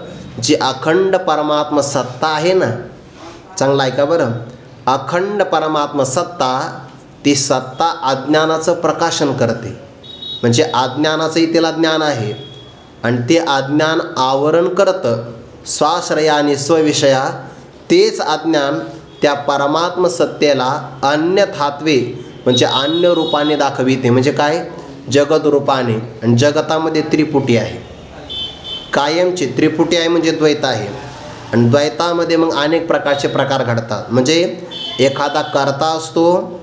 जी अखंड परमात्मा सत्ता आहे ना, चांगलं ऐका बरं, अखंड परमात्मा सत्ता, ती सत्ता अज्ञानाचं प्रकाशन करते. म्हणजे अज्ञानाचंही तिला ज्ञान आहे आणि ते अज्ञान आवरण करतं स्वाश्रया आणि स्वविषया. तेच अज्ञान त्या परमात्म सत्तेला अन्यथात्वे म्हणजे अन्य रूपाने दाखविते. म्हणजे काय? जगत रूपाने. आणि जगतामध्ये त्रिपुटी आहे, कायमची त्रिपुटी आहे, म्हणजे द्वैत आहे. आणि द्वैतामध्ये मग अनेक प्रकारचे प्रकार घडतात. म्हणजे एखादा कर्ता असतो,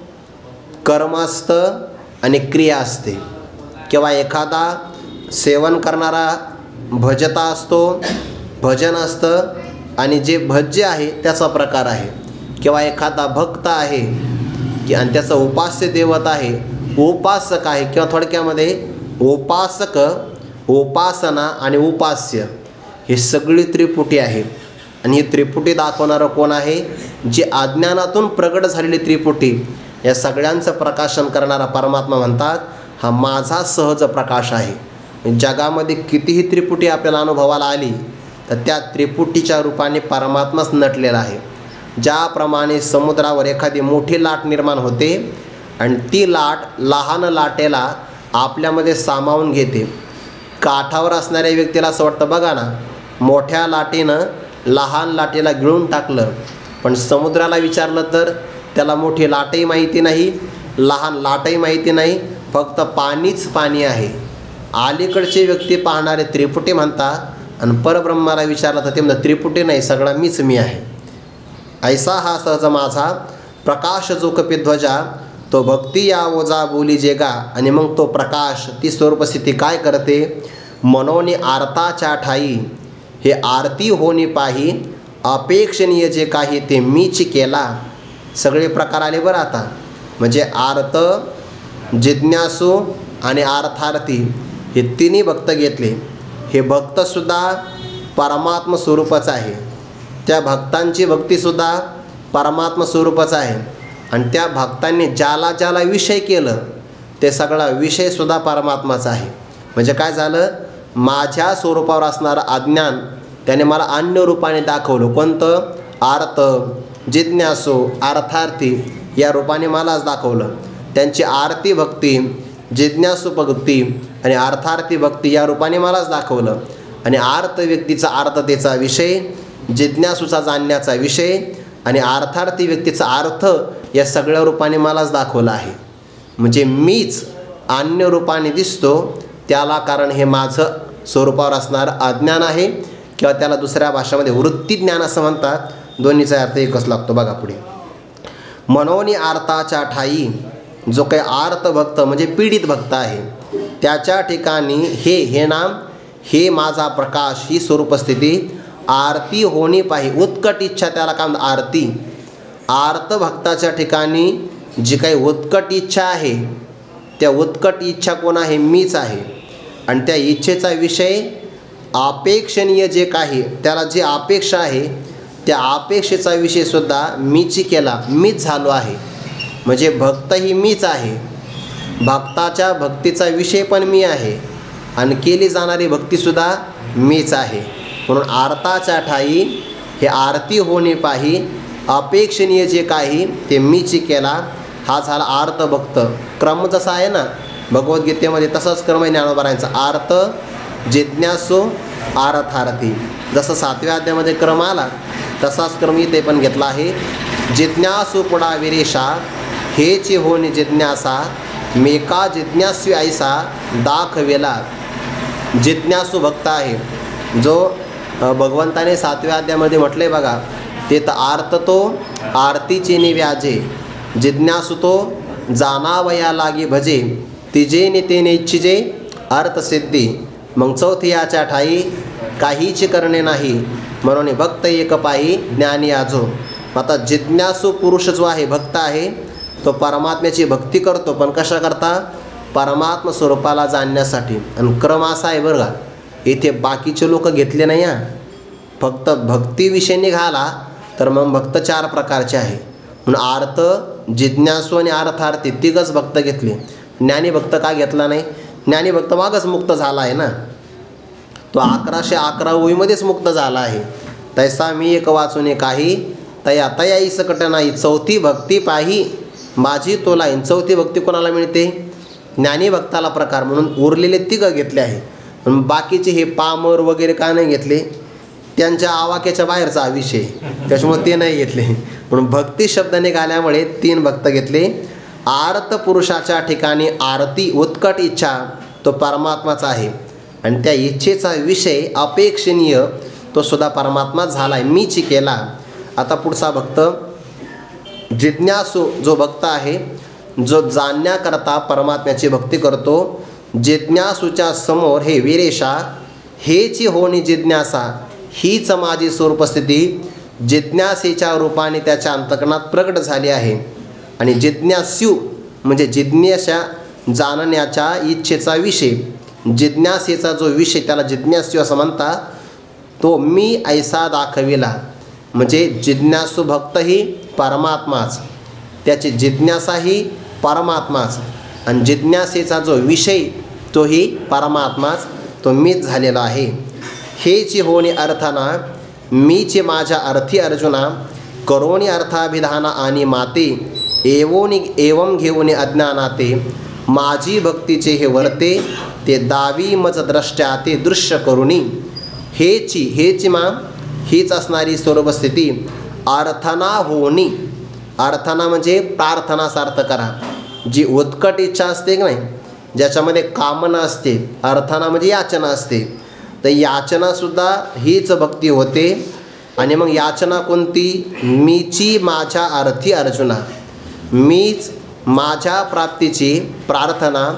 कर्म असतं आणि क्रिया असते. किंवा एखादा सेवन करणारा भजता असतो, भजन असतं आणि जे भज्य आहे त्याचा प्रकार आहे. किंवा एखादा भक्त आहे आणि त्याचं उपास्य देवत आहे, उपासक आहे. किंवा थोडक्यामध्ये उपासक, उपासना आणि उपास्य ही सगळी त्रिपुटी आहे. आणि ही त्रिपुटी दाखवणारं कोण आहे? जी अज्ञानातून प्रगट झालेली त्रिपुटी, या सगळ्यांचं प्रकाशन करणारा परमात्मा म्हणतात हा माझा सहज प्रकाश आहे। जगामध्ये कितीही त्रिपुटी आपल्याला अनुभवाला आली तर त्या त्रिपुटीच्या रूपाने परमात्माच नटलेला आहे। ज्याप्रमाणे समुद्रावर एखादी मोठी लाट निर्माण होते आणि ती लाट लहान लाटेला आपल्यामध्ये सामावून घेते। काठावर असणाऱ्या व्यक्तीला असं वाटतं, बघा ना, मोठ्या लाटेनं लहान लाटेला गिळून टाकलं, पण समुद्राला विचारलं तर त्याला मोठी लाटही माहिती नाही, लहान लाटही माहिती नाही, फक्त पाणीच पाणी आहे। अलीकडचे व्यक्ती पाहणारे त्रिपुटी म्हणतात आणि परब्रह्माला विचारलं तर ते म्हणतात त्रिपुटी नाही, सगळा मीच मी आहे। ऐसा हा सहज माझा प्रकाश जो कपी ध्वजा, तो भक्ती या ओजा बोली जेगा। आणि मग तो प्रकाश, ती स्वरूपस्थिती काय करते, मनोनी आरताच्या ठाई हे आरती होणी पाही, अपेक्षणीय जे काही ते मीच केला। सगळे प्रकार आले बरं आता, म्हणजे आर्त, जिज्ञासू आणि अर्थार्थी हे तिन्ही भक्त घेतले। हे भक्तसुद्धा परमात्म स्वरूपच आहे, त्या भक्तांची भक्तीसुद्धा परमात्म स्वरूपच आहे आणि त्या भक्तांनी ज्याला ज्याला विषय केलं ते सगळा विषयसुद्धा परमात्माचा आहे। म्हणजे काय झालं, माझ्या स्वरूपावर असणारं अज्ञान त्याने मला अन्य रूपाने दाखवलं। कोणतं, आर्त, जिज्ञासू, अर्थार्थी या रूपाने मलाच दाखवलं। त्यांची आरती भक्ती, जिज्ञासू भक्ती आणि अर्थार्थी भक्ती या रूपाने मलाच दाखवलं। आणि आर्त व्यक्तीचा अर्थतेचा विषय, जिज्ञासूचा जाणण्याचा विषय आणि अर्थार्थी व्यक्तीचा अर्थ या सगळ्या रूपाने मलाच दाखवलं आहे। म्हणजे मीच अन्य रूपाने दिसतो त्याला कारण हे माझं स्वरूपावर असणारं अज्ञान आहे, किंवा त्याला दुसऱ्या भाषेमध्ये वृत्तीज्ञान असं म्हणतात। दोन्हीचा अर्थ एकच लागतो। बघा पुढे, मनोनी आर्ताच्या ठाई जो काही आर्त भक्त म्हणजे पीडित भक्त आहे त्याच्या ठिकाणी हे नाम, हे माझा प्रकाश, ही स्वरूपस्थिती आरती होणी पाहिजे। उत्कट इच्छा त्याला काय म्हणतात, आरती। आर्त भक्ताच्या ठिकाणी जी काही उत्कट इच्छा आहे त्या उत्कट इच्छा कोण आहे, मीच आहे। आणि त्या इच्छेचा विषय अपेक्षणीय जे काही, त्याला जी अपेक्षा आहे त्या अपेक्षेचा विषयसुद्धा मीच केला, मीच झालो आहे। म्हणजे भक्तही मीच आहे, भक्ताच्या भक्तीचा विषय पण मी आहे आणि केली जाणारी भक्तीसुद्धा मीच आहे। म्हणून आरताच्या ठाई हे आरती होणे पाही, अपेक्षणीय जे काही ते मीच केला। हा झाला आर्त भक्त। क्रम जसा आहे ना भगवद्गीतेमध्ये तसाच क्रम आहे ज्ञानोबरायांचा, आर्त, जिज्ञासू, अर्थार्थी। जसं 7व्या अध्यायामध्ये क्रम आला तसाच क्रम इथे पण घेतला आहे। जिज्ञासू पुढा विरेशा, हेची होणी जिज्ञासा, मेका जिज्ञासू ऐसा दाखवेला। जिज्ञासू भक्त आहे जो भगवंताने 7व्या अध्यायामध्ये म्हटले बघा, ते तर आर्त तो आरतीचे निव्याजे, जिज्ञासू तो जाणावया लागी भजे, तिजे नितेने इच्छिजे अर्थसिद्धी। मग चौथी याच्या ठाई काहीच करणे नाही, म्हणून भक्त एक पायी ज्ञानी आजो। आता जिज्ञासू पुरुष जो आहे, भक्त आहे, तो परमात्म्याची भक्ती करतो, पण कशा करता, परमात्म स्वरूपाला जाणण्यासाठी। आणि क्रम असा आहे बरं का, इथे बाकीचे लोक घेतले नाही हां, फक्त भक्तीविषयी निघाला तर मग भक्त 4 प्रकारचे आहे। म्हणून आर्त, जिज्ञासू आणि अर्थार्थी तिघच भक्त घेतले। ज्ञानी भक्त का घेतला नाही, ज्ञानी भक्त मागच मुक्त झाला आहे ना, तो 1111 ओळीमध्येच मुक्त झाला आहे। तैसा मी एक वाचून काही, तया तया सकट नाही, चौथी भक्ती पाही माझी तोलाईन। चौथी भक्ती कोणाला मिळते, ज्ञानी भक्ताला प्रकार, म्हणून उरलेले तिघं घेतले आहे। पण बाकीचे हे पामर वगैरे का नाही घेतले, त्यांच्या आवाक्याच्या बाहेरचा विषय, त्याच्यामुळे ते नाही घेतले। म्हणून भक्ती शब्द निघाल्यामुळे 3 भक्त घेतले। आर्त पुरुषाच्या ठिकाणी आरती, उत्कट इच्छा, तो परमात्माचा आहे आणि त्या इच्छेचा विषय अपेक्षणीय तो सुद्धा परमात्मा झाला आहे, मीच केला। आता पुढचा भक्त जिज्ञासू जो भक्त आहे, जो जाणण्याकरता परमात्म्याची भक्ती करतो। जिज्ञासूच्या समोर हे विरेशा, हेची होणी जिज्ञासा, हीच माझी स्वरूपस्थिती जिज्ञासेच्या रूपाने त्याच्या अंतःकरणात प्रगट झाली आहे। आणि जिज्ञास्यू म्हणजे जिज्ञासा, जाणण्याच्या इच्छेचा विषय, जिज्ञासेचा जो विषय त्याला जिज्ञास्यू असं म्हणतात, तो मी ऐसा दाखविला। म्हणजे जिज्ञासू भक्तही परमात्माच, त्याची जिज्ञासाही परमात्माच आणि जिज्ञासेचा जो विषय तोही परमात्माच, तो मीच झालेला आहे. हेची होणे अर्थाना मीचे माझ्या अर्थी अर्जुना, करोनी अर्थाभिधाना आणि माते, एवं घेऊन अज्ञानाते, माझी भक्तीचे हे वर्ते, ते दावी मज द्रष्ट्या ते दृश्य करुणी. हेची हीच असणारी स्वरूपस्थिती अर्थना होणी. अर्थना म्हणजे प्रार्थनाचा अर्थ करा. जी उत्कट इच्छा असते की नाही, ज्याच्यामध्ये कामना असते, अर्थना म्हणजे याचना असते, तर याचनासुद्धा हीच भक्ती होते. आणि मग याचना कोणती? मीची माझ्या अर्थी अर्जुना, मीच माझ्या प्राप्तीची प्रार्थना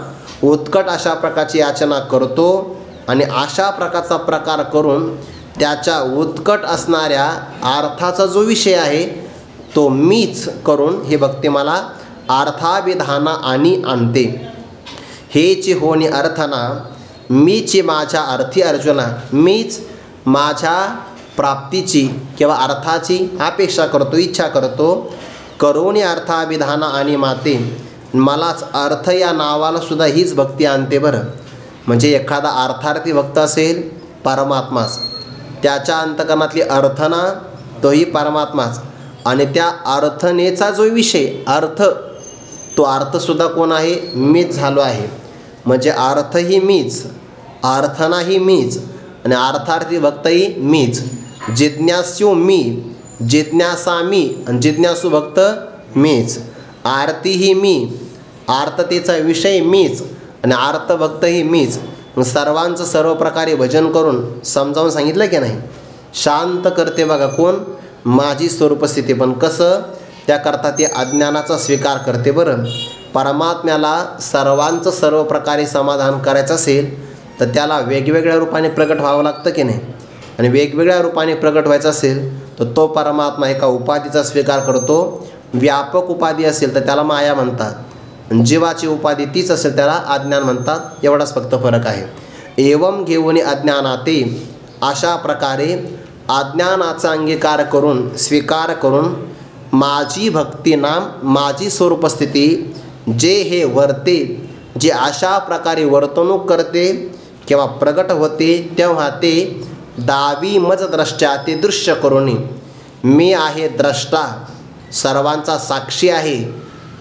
उत्कट अशा प्रकारची याचना करतो. आणि अशा प्रकारचा प्रकार करून त्याच्या उत्कट असणाऱ्या अर्थाचा जो विषय आहे तो मीच करून ही भक्ती मला अर्थाभिधाना आणि आणते. हेची होणी अर्थना मीची माझ्या अर्थी अर्जुना, मीच माझ्या प्राप्तीची किंवा अर्थाची अपेक्षा करतो, इच्छा करतो. करोनी अर्थाभिधाना आणि माते, मलाच अर्थ या नावाला सुद्धा हीच भक्ती आणते. बरं, म्हणजे एखादा अर्थार्थी भक्त असेल परमात्माच, त्याच्या अंतकरणातली अर्थना तोही परमात्माच, आणि त्या अर्थनेचा जो विषय अर्थ, तो अर्थसुद्धा कोण आहे? मीच झालो आहे. म्हणजे अर्थही मीच, अर्थनाही मीच, आणि अर्थार्थी भक्तही मीच. जिज्ञासू मी, जिज्ञासा मी, आणि जिज्ञासू भक्त मीच. आरतीही मी, आर्ततेचा विषय मीच, आणि अर्थभक्तही मीच. सर्वांचं सर्व प्रकारे भजन करून समजावून सांगितलं की नाही. शांत करते बघा कोण? माझी स्वरूपस्थिती. पण कसं? त्याकरता ते अज्ञानाचा स्वीकार करते. बरं, परमात्म्याला सर्वांचं सर्व प्रकारे समाधान करायचं असेल तर त्याला वेगवेगळ्या रूपाने प्रगट व्हावं लागतं की नाही. आणि वेगवेगळ्या रूपाने प्रगट व्हायचं असेल तर तो परमात्मा एका उपाधीचा स्वीकार करतो. व्यापक उपाधी असेल तर त्याला माया म्हणतात, जीवाची उपाधी तीच असेल त्याला अज्ञान म्हणतात. एवढाच फक्त फरक आहे. एवं घेऊन अज्ञानाते, अशा प्रकारे अज्ञानाचा अंगीकार करून स्वीकार करून माझी भक्ती नाम, माझी स्वरूपस्थिती जे हे वर्ते, जे अशा प्रकारे वर्तणूक करते किंवा प्रगट होते, तेव्हा ते दावी मज द्रष्ट्या ते दृश्य करुणी. मी आहे द्रष्टा, सर्वांचा साक्षी आहे.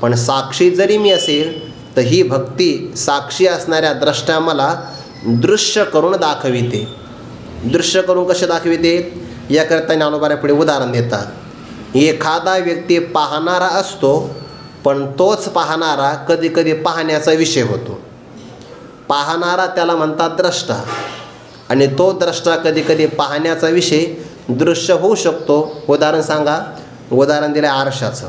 पण साक्षी जरी मी असेल तर ही भक्ती साक्षी असणाऱ्या द्रष्ट्या मला दृश्य करून दाखविते. दृश्य करून कसे दाखविते? याकरता ज्ञानोबाने पुढे उदाहरण देतात. एखादा व्यक्ती पाहणारा असतो, पण तोच पाहणारा कधी कधी पाहण्याचा विषय होतो. पाहणारा त्याला म्हणतात द्रष्टा, आणि तो द्रष्टा कधी कधी पाहण्याचा विषय दृश्य होऊ शकतो. उदाहरण सांगा. उदाहरण दिलं आरशाचं.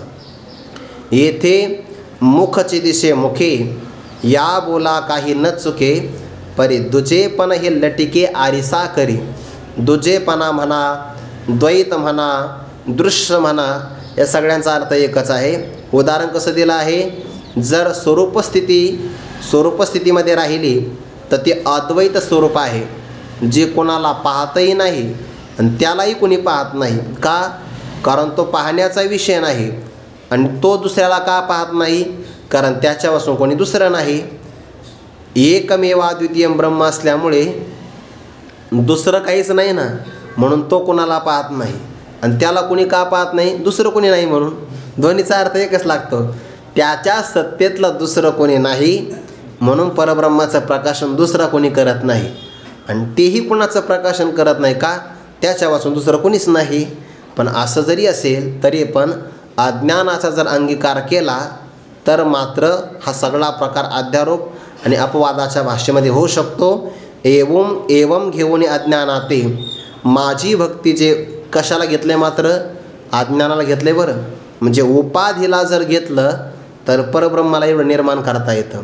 येथे मुखचे दिसे मुखे, या बोला काही न चुके, परी दुजेपण हे लटिके आरिसा करी. दुजेपणा म्हणा, द्वैत म्हणा, दृश्य म्हणा, या सगळ्यांचा अर्थ एकच आहे. उदाहरण कसं दिलं आहे? जर स्वरूपस्थितीमध्ये राहिली तर ती अद्वैत स्वरूप आहे, जे कोणाला पाहतही नाही आणि त्यालाही कोणी पाहत नाही. का? कारण तो पाहण्याचा विषय नाही. आणि तो दुसऱ्याला का पाहत नाही? कारण त्याच्यापासून कोणी दुसरं नाही. एकमेवाद्वितीय ब्रह्म असल्यामुळे दुसरं काहीच नाही ना, म्हणून तो कोणाला पाहत नाही. आणि त्याला कोणी का पाहत नाही? दुसरं कोणी नाही म्हणून. दोन्हीचा अर्थ एकच लागतो. त्याच्या सत्तेतलं दुसरं कोणी नाही, म्हणून परब्रह्माचं प्रकाशन दुसरा कोणी करत नाही. आणि तेही कुणाचं प्रकाशन करत नाही. का? त्याच्यापासून दुसरं कोणीच नाही. पण असं जरी असेल तरी पण अज्ञानाचा जर अंगीकार केला तर मात्र हा सगळा प्रकार अध्यारोप आणि अपवादाच्या भाषेमध्ये होऊ शकतो. एवं घेऊन अज्ञानाते, माझी भक्ती जे कशाला घेतले? मात्र अज्ञानाला घेतले. बरं, म्हणजे उपाधीला जर घेतलं तर परब्रह्माला एवढं निर्माण करता येतं.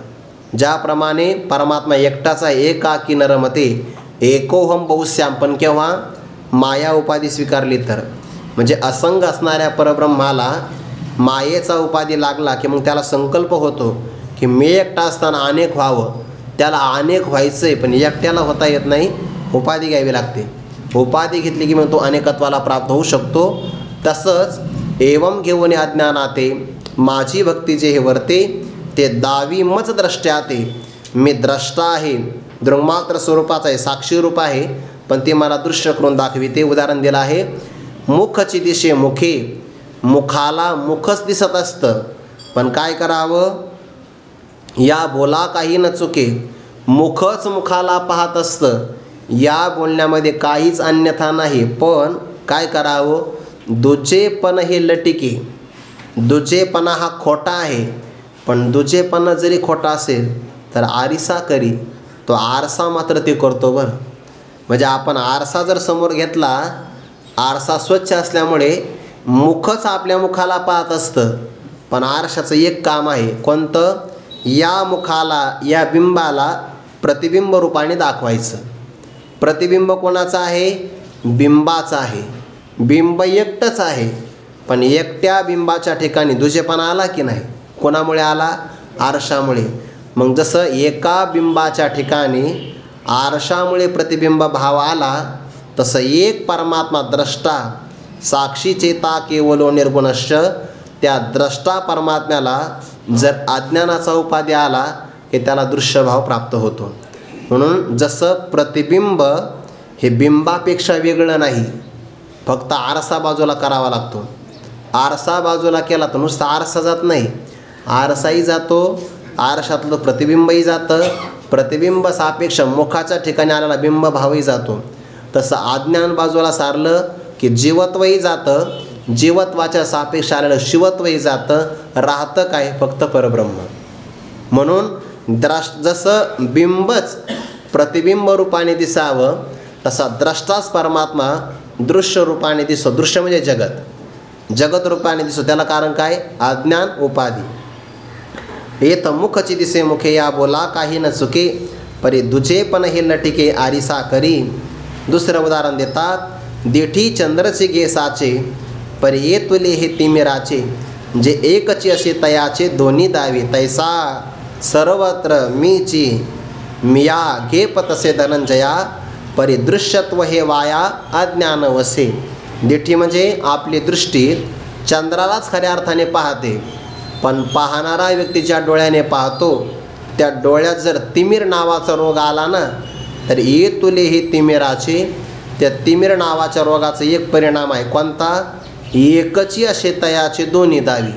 ज्याप्रमाणे परमात्मा एकटाच आहे, एकाकी नरमते एकोहम बहुश्याम, पण केव्हा? माया उपाधी स्वीकारली तर. म्हणजे असंग असणाऱ्या परब्रह्माला मायेचा उपाधी लागला की मग त्याला संकल्प होतो की मी एकटा असताना अनेक व्हावं. त्याला अनेक व्हायचं आहे, पण एकट्याला होता येत नाही, उपाधी घ्यावी लागते. उपाधी घेतली की मग तो अनेकत्वाला प्राप्त होऊ शकतो. तसंच एवं घेऊन अज्ञानाते, माझी भक्ती जे हे वर्ते, ते दावी मज द्रष्ट्या ते, मी द्रष्टा आहे, दृङ्मात्र स्वरूपाचा आहे, साक्षी रूप आहे, पण ते मला दृश्य करून दाखविते. उदाहरण दिलं आहे, मुखची दिशे मुखे, मुखाला मुखच दिसत असतं, पण काय करावं, या बोला काही न चुके, मुखच मुखाला पाहत असतं, या बोलण्यामध्ये काहीच अन्यथा नाही, पण काय करावं, दुजेपण हे लटिके. दुजेपणा हा खोटा आहे, पण दुजेपणा जरी खोटा असेल तर आरसा करी, तो आरसा मात्र ते करतो बरं. म्हणजे आपण आरसा जर समोर घेतला, आरसा स्वच्छ असल्यामुळे मुखच आपल्या मुखाला पाहत असतं, पण आरशाचं एक काम आहे, कोणतं, या मुखाला, या बिंबाला प्रतिबिंब रूपाने दाखवायचं. प्रतिबिंब कोणाचं आहे, बिंबाचं आहे. बिंब एकटंच आहे, पण एकट्या बिंबाच्या ठिकाणी दुजेपणा आला की नाही, कोणामुळे आला, आरशामुळे. मग जसं एका बिंबाच्या ठिकाणी आरशामुळे प्रतिबिंब भाव आला, तसं एक परमात्मा द्रष्टा, साक्षी चेता केवलो निर्गुणश्च, त्या द्रष्टा परमात्म्याला जर अज्ञानाचा उपाधी आला की त्याला दृश्यभाव प्राप्त होतो. म्हणून जसं प्रतिबिंब हे बिंबापेक्षा वेगळं नाही, फक्त आरसा बाजूला करावा लागतो. आरसा बाजूला केला तर नुसता आरसा जात नाही, आरसाही जातो, आरशातलं प्रतिबिंबही जातं, प्रतिबिंब सापेक्ष मुखाच्या ठिकाणी आलेला बिंबभावही जातो. तसं अज्ञान बाजूला सारलं की जीवत्वही जातं, जीवत्वाच्या सापेक्ष आलेलं शिवत्वही जातं, राहतं काय, फक्त परब्रह्म. म्हणून जसं बिंबच प्रतिबिंब रूपाने दिसावं, तसा द्रष्टाच परमात्मा दृश्य रूपाने दिसतो. दृश्य म्हणजे जगत, जगत रूपाने दिसतो. त्याला कारण काय, अज्ञान उपाधी. येत मुखची दिसे मुखे, या बोला काही न चुके, परी दुजेपण हे लटिके आरिसा करी. दुसरं उदाहरण देतात, देठी चंद्रचे गे साचे, परी ये तुले हे तिमिराचे, जे एकची असे तयाचे दोन्ही दावे, तैसा सर्वत्र मीची मिया घे पतसे धनंजया, परी दृश्यत्व हे वाया अज्ञान वसे. देठी म्हणजे आपली दृष्टी चंद्रालाच खऱ्या अर्थाने पाहते, पण पाहणारा व्यक्ती ज्या डोळ्याने पाहतो त्या डोळ्यात जर तिमिर नावाचा रोग आला ना, तर ये तुले हे तिमिराचे, त्या तिमिर नावाच्या रोगाचा एक परिणाम आहे, कोणता, एकची असे तयाचे दोन्ही दावी.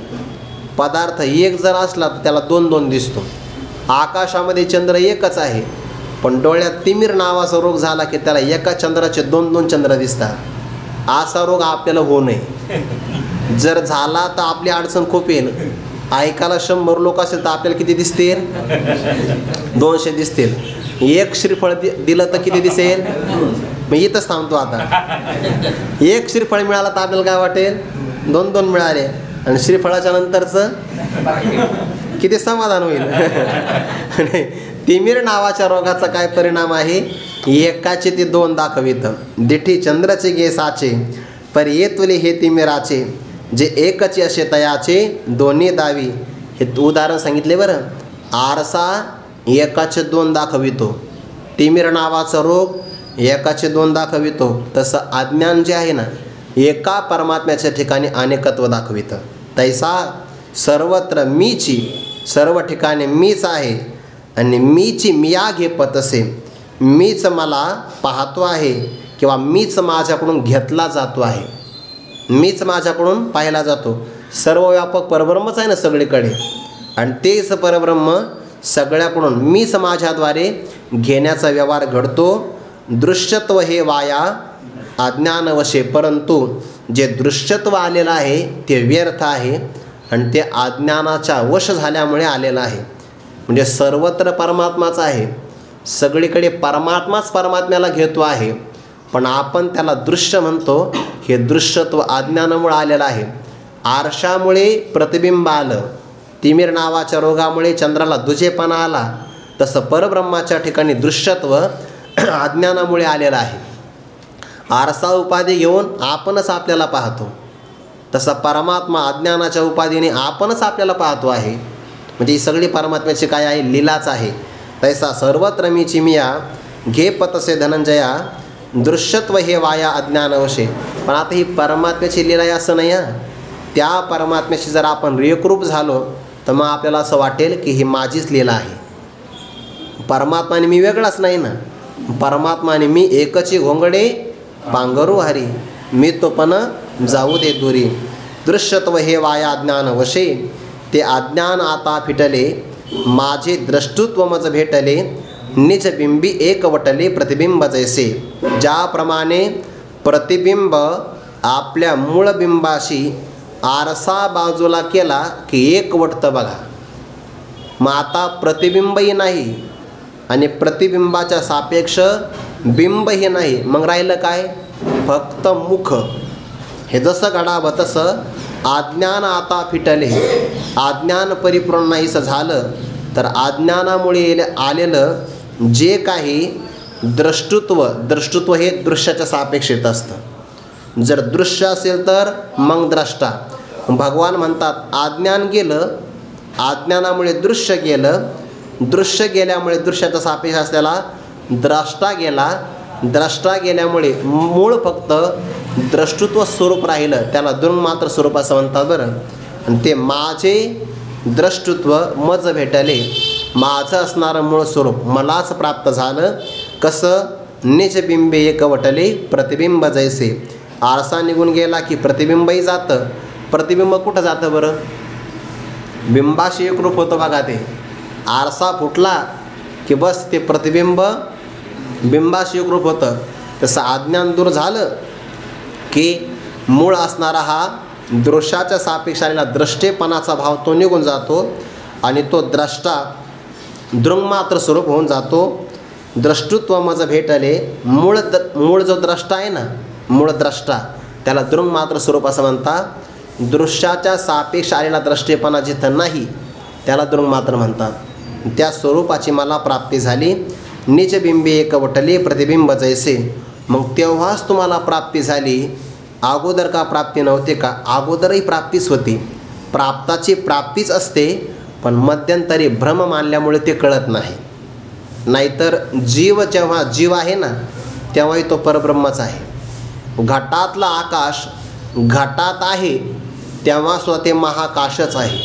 पदार्थ एक जर असला तर त्याला दोन दोन दिसतो. आकाशामध्ये चंद्र एकच आहे, पण डोळ्यात तिमिर नावाचा रोग झाला की त्याला एका चंद्राचे दोन दोन चंद्र दिसतात. असा रोग आपल्याला होऊ नये. जर झाला तर आपली अडचण खूप येईल. ऐकायला 100 लोक असेल तर आपल्याला किती दिसतील, 200 दिसतील. एक श्रीफळ दिलं तर किती दिसेल, मी इथंच थांबतो आता. एक श्रीफळ मिळाला तर आपल्याला काय वाटेल, 2-2 मिळाले, आणि श्रीफळाच्या नंतरचं किती समाधान होईल. तिमिर नावाच्या रोगाचा काय परिणाम आहे, एकाचे ते दोन दाखवित. दिठी चंद्रचे गे साचे, पर ये तुले हे तिमिराचे, जे एकचे असे तयाचे दोन्ही दावी. हे उदाहरण सांगितले बरं. आरसा एकाचे दोन दाखवितो, तिमिर नावाचा रोग एकाचे दोन दाखवितो. तसं अज्ञान जे आहे ना, एका परमात्म्याच्या ठिकाणी अनेकत्व दाखवितं. तैसा सर्वत्र मीची, सर्व ठिकाणी मीच आहे, आणि मीची मिया घे पतसे, मीच मला पाहतो आहे, किंवा मीच माझ्याकडून घेतला जातो आहे, मीच माझ्याकडून पाहिला जातो. सर्व व्यापक परब्रह्मच आहे ना सगळीकडे, आणि तेच परब्रह्म सगळ्याकडून मीच माझ्याद्वारे घेण्याचा व्यवहार घडतो. दृश्यत्व हे वाया अज्ञानवशे, परंतु जे दृश्यत्व आलेलं आहे ते व्यर्थ आहे, आणि ते अज्ञानाच्या वश झाल्यामुळे आलेलं आहे. म्हणजे सर्वत्र परमात्माच आहे, सगळीकडे परमात्माच परमात्म्याला घेतो आहे, पण आपण त्याला दृश्य म्हणतो. हे दृश्यत्व अज्ञानामुळे आलेलं आहे. आरशामुळे प्रतिबिंब आलं, तिमिर नावाच्या रोगामुळे चंद्राला दुजेपणा आला, तसं परब्रह्माच्या ठिकाणी दृश्यत्व अज्ञानामुळे आलेलं आहे. आरसा उपाधी घेऊन आपणच आपल्याला पाहतो, तसा परमात्मा अज्ञानाच्या उपाधीने आपणच आपल्याला पाहतो आहे. म्हणजे ही सगळी परमात्म्याची काय आहे, लीलाच आहे. तैसा सर्वत्र मीची मिया घे पतसे धनंजया, दृश्यत्व हे वाया अज्ञानवशे. पण आता ही परमात्म्याची लीला आहे असं नाही. त्या परमात्म्याशी जर आपण एकरूप झालो तर मग आपल्याला असं वाटेल की ही माझीच लीला आहे. परमात्मा आणि मी वेगळाच नाही ना. परमात्मा आणि मी एकची घोंगडे पांघरू हरी, मी तो पण जाऊ दे दुरी. दृश्यत्व हे वाया ज्ञान वशे, ते अज्ञान आता फिटले. माझे द्रष्टृत्व मज भेटले, निज बिंबी एक वटले प्रतिबिंब जैसे. ज्याप्रमाणे प्रतिबिंब आपल्या मूळ बिंबाशी आरसा बाजूला केला की एक वटतं बघा. मग आता प्रतिबिंबही नाही आणि प्रतिबिंबाच्या सापेक्ष बिंबही नाही, मग राहिलं काय? फक्त मुख. हे जसं घडावं तसं अज्ञान आता फिटले. अज्ञान परिपूर्ण नाहीसं झालं तर अज्ञानामुळे आलेलं जे काही द्रष्टृत्व हे दृश्याच्या सापेक्ष येत असतं. जर दृश्य असेल तर मग द्रष्टा. भगवान म्हणतात अज्ञान गेलं, अज्ञानामुळे दृश्य गेलं, दृश्य गेल्यामुळे दृश्याचा सापेक्ष असलेला द्रष्टा गेला, द्रष्टा गेल्यामुळे मूळ फक्त द्रष्टृत्व स्वरूप राहिलं, त्याला दृङ्मात्र स्वरूप असं म्हणतात बरं. आणि ते माझे द्रष्टृत्व मज भेटले, माझं असणारं मूळ स्वरूप मलाच प्राप्त झालं. कसं? निज बिंबे एक वटले प्रतिबिंब जैसे. आरसा निघून गेला की प्रतिबिंबही जातं. प्रतिबिंब कुठं जातं बरं? बिंबाशी एकरूप होतं बघा. ते आरसा फुटला की बस ते प्रतिबिंब बिंबाशी एकरूप होतं. तसं अज्ञान दूर झालं की मूळ असणारा हा दृश्याच्या सापेक्ष आलेला द्रष्टेपणाचा भाव तो निघून जातो आणि तो द्रष्टा दृङ्मात्र स्वरूप होऊन जातो. द्रष्टृत्व मज भेटले. मूळ जो द्रष्टा आहे ना, मूळ द्रष्टा, त्याला दृङ्मात्र स्वरूप असं म्हणतात. दृश्याच्या सापेक्ष आलेला द्रष्टेपणा जिथं नाही त्याला दृङ्मात्र म्हणतात. त्या स्वरूपाची मला प्राप्ती झाली. निज बिंबे एक वटले प्रतिबिंब जैसे. मग तेव्हाच तुम्हाला प्राप्ती झाली. अगोदर का प्राप्ती नव्हते का? अगोदरही प्राप्तीच होती. प्राप्ताची प्राप्तीच असते, पण मध्यंतरी भ्रम मानल्यामुळे ते कळत नाही. नाहीतर जेव्हा जीव आहे ना तेव्हाही तो परब्रह्मच आहे. घटातला आकाश घटात आहे तेव्हा सुद्धा ते महाकाशच आहे.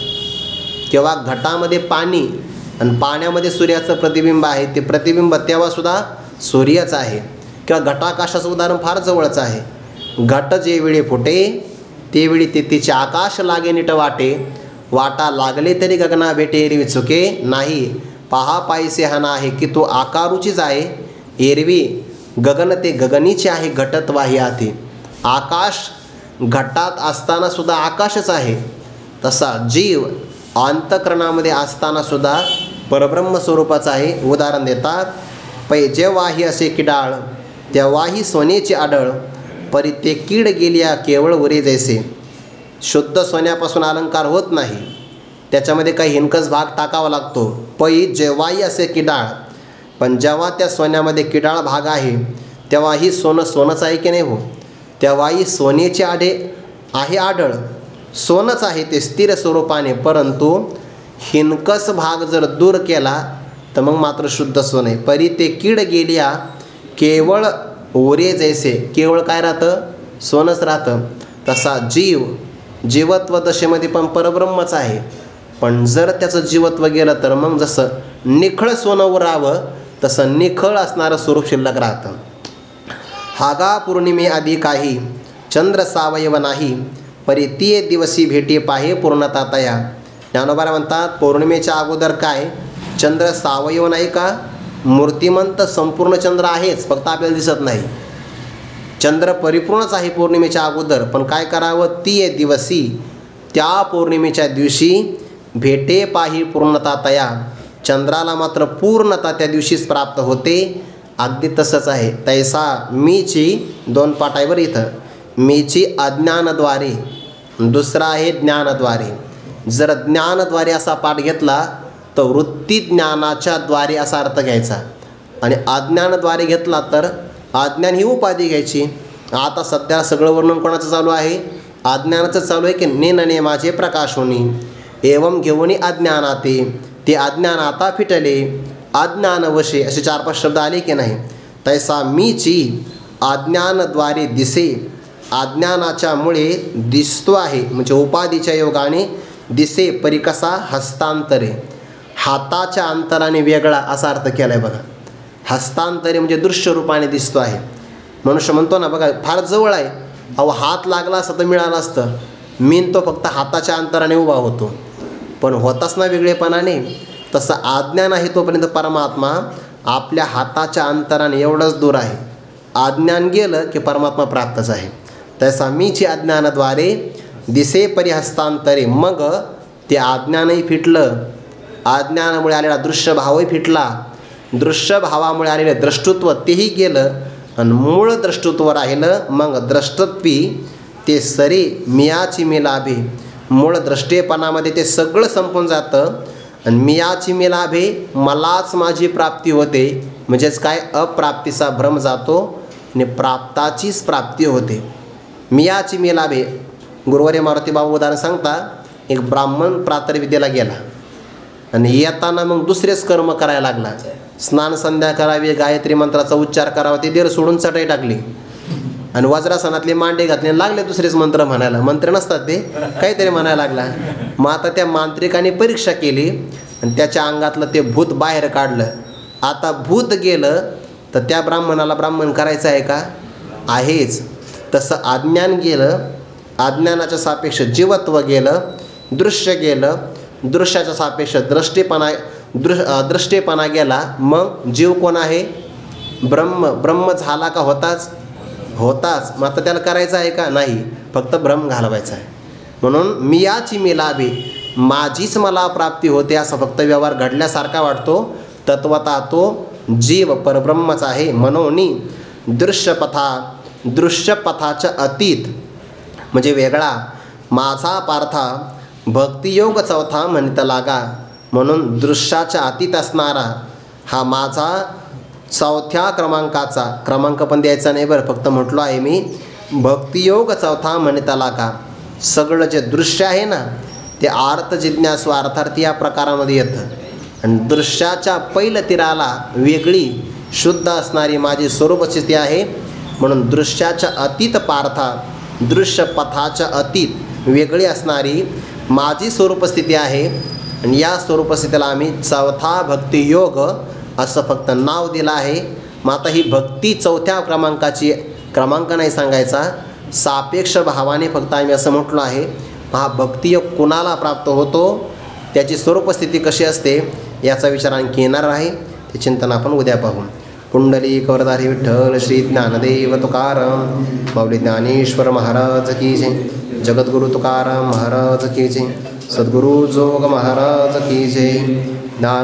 किंवा घटामध्ये पाणी आणि पाण्यामध्ये सूर्याचं प्रतिबिंब आहे, ते प्रतिबिंब तेव्हासुद्धा सूर्यच आहे. किंवा घटाकाशाचं उदाहरण फार जवळच आहे. घट जेवेळी फुटे तेवेळी ते तिचे आकाश लागे नीट वाटे. वाटा लागले तरी गगना भेटे एरवी चुके नाही. पहा पायसे हा आहे की तो आकारूचीच आहे. एरवी गगन ते गगनीचे आहे घटत वाही आधी. आकाश घटात असताना सुद्धा आकाशच आहे. तसा जीव अंतःकरणामध्ये असताना सुद्धा परब्रह्म स्वरूपाचा आहे. उदाहरण देतात. पै जेव्हाही असे किडाळ तेव्हाही सोन्याची आढळ. परी ते कीड गेल्या केवळ उरे जैसे. शुद्ध सोन्यापासून अलंकार होत नाही, त्याच्यामध्ये काही हिनकस भाग टाकावा लागतो. पै जेव्हाही असे किडाळ, पण जेव्हा त्या सोन्यामध्ये किडाळ भाग आहे तेव्हाही सोनं सोनंच आहे की नाही हो? तेव्हाही सोन्याची आहे आढळ. सोनंच आहे ते स्थिर स्वरूपाने. परंतु हिनकस भाग जर दूर केला तर मग मात्र शुद्ध सोने. परी ते कीड गेल्या केवळ ओरे जैसे. केवळ काय राहतं? सोनंच राहतं. तसा जीवत्व दशेमध्ये पण परब्रह्मच आहे. पण जर त्याचं जीवत्व गेलं तर मग जसं निखळ सोनं उरावं तसं निखळ असणारं स्वरूप शिल्लक राहतं. हागा पौर्णिमे आधी काही चंद्र सावयव नाही. परी ती दिवसी भेटी पाहे पूर्णता तया. ज्ञानोबा म्हणतात पौर्णिमेच्या अगोदर काय चंद्र सावयव नाही का? मूर्तिमंत संपूर्ण चंद्र आहेच, फक्त आपल्याला दिसत नाही. चंद्र परिपूर्णच आहे पौर्णिमेच्या अगोदर. पण काय करावं? ती दिवसी, त्या पौर्णिमेच्या दिवशी भेटे पाही पूर्णता तया. चंद्राला मात्र पूर्णता त्या दिवशीच प्राप्त होते. अगदी तसंच आहे. तैसा मीची दोन पाठ आहे बरं इथं. मीची अज्ञानद्वारे, दुसरा आहे ज्ञानद्वारे. जर ज्ञानद्वारे असा पाठ घेतला तर वृत्ती ज्ञानाच्या द्वारे असा अर्थ घ्यायचा, आणि अज्ञानद्वारे घेतला तर अज्ञान ही उपाधी घ्यायची. आता सध्या सगळं वर्णन कोणाचं चालू आहे? अज्ञानाचं चालू आहे की नेनने माझे प्रकाश होणी एवम घेऊन अज्ञानाते. ते अज्ञान आता फिटले अज्ञानवशे असे 4-5 शब्द आले की नाही. तैसा मीची अज्ञानद्वारे दिसे. अज्ञानाच्या मुळे दिसतो आहे म्हणजे उपाधीच्या योगाने दिसे परी कसा हस्तांतरे, हाताच्या अंतराने वेगळा असा अर्थ केला आहे बघा. हस्तांतरे म्हणजे दृश्य रूपाने दिसतो आहे. मनुष्य म्हणतो ना बघा फार जवळ आहे, अहो हात लागला असतं तर मिळालं असतं. मीन तो फक्त हाताच्या अंतराने उभा होतो, पण होताच ना वेगळेपणाने. तसं अज्ञान आहे तोपर्यंत परमात्मा आपल्या हाताच्या अंतराने एवढंच दूर आहे. अज्ञान गेलं की परमात्मा प्राप्तच आहे. तसा मीची अज्ञानाद्वारे दिसे परी हस्तांतरे, मग ते अज्ञानही फिटलं, अज्ञानामुळे आलेला दृश्य भावही फिटला, दृश्य भावामुळे आलेलं द्रष्टुत्व तेही गेलं आणि मूळ द्रष्टुत्व राहिलं. मग द्रष्टत्वी ते सरे मियाची मी लाभे, मूळ द्रष्टेपणामध्ये ते सगळं संपून जातं आणि मियाची मी लाभे, मलाच माझी प्राप्ती होते. म्हणजेच काय, अप्राप्तीचा भ्रम जातो आणि प्राप्ताचीच प्राप्ती होते. मियाची मी लाभे. गुरुवारी मारुती बाबा उदाहरण सांगता, एक ब्राह्मण प्रातर्विद्येला गेला आणि येताना मग दुसरेच कर्म करायला लागला. स्नान संध्या करावी, गायत्री मंत्राचा उच्चार करावा, ते देर सोडून चटई टाकली आणि वज्रासनातले मांडे घातले, लागले दुसरेच मंत्र म्हणायला. मंत्र नसतात ते, काहीतरी म्हणायला लागला. मग आता त्या मांत्रिकाने परीक्षा केली आणि त्याच्या अंगातलं ते भूत बाहेर काढलं. आता भूत गेलं तर त्या ब्राह्मणाला ब्राह्मण करायचं आहे का? आहेच. तसं अज्ञान गेलं, अज्ञानाच्या सापेक्ष जीवत्व गेलं, दृश्य गेलं, दृश्याच्या सापेक्ष दृष्टेपणा गेला. मग जीव कोण आहे? ब्रह्म. ब्रह्म झाला का? होताच. मग आता त्याला करायचं आहे का? नाही, फक्त भ्रम घालवायचा आहे. म्हणून मियाची मी लाभे, माझीच मला प्राप्ती होते असा फक्त व्यवहार घडल्यासारखा वाटतो. तत्वतः तो जीव परब्रह्मच आहे. म्हणून दृश्यपथाच्या अतीत म्हणजे वेगळा माझा पार्था भक्तियोग चौथा म्हणता लागा. म्हणून दृश्याच्या अतीत असणारा हा माझा चौथ्या क्रमांकाचा, क्रमांक पण द्यायचा नाही बरं, फक्त म्हटलो आहे मी भक्तियोग चौथा म्हणता लागा. सगळं जे दृश्य आहे ना ते आर्त जिज्ञासू अर्थार्थी या प्रकारामध्ये येतं. आणि दृश्याच्या पहिल्या तीराला वेगळी शुद्ध असणारी माझी स्वरूपस्थिती आहे. म्हणून दृश्याच्या अतीत पार्था, दृश्य पथाच्या अतीत वेगळी असणारी माझी स्वरूपस्थिती आहे. आणि या स्वरूपस्थितीला आम्ही चौथा भक्तियोग असं फक्त नाव दिलं आहे. मग आता ही भक्ती चौथ्या क्रमांकाची, क्रमांक नाही सांगायचा, सापेक्ष भावाने फक्त आम्ही असं म्हटलं आहे. हा भक्तियोग कुणाला प्राप्त होतो, त्याची स्वरूपस्थिती कशी असते याचा विचार आणखी येणार आहे. ते चिंतन आपण उद्या पाहू. पुंडलिक वरदारी विठ्ठल श्री ज्ञानदेव तुकाराम माऊली ज्ञानेश्वर महाराज की जय. जगद्गुरु तुकाराम महाराज की जय. सद्गुरु जोग महाराज की जय. ज्ञान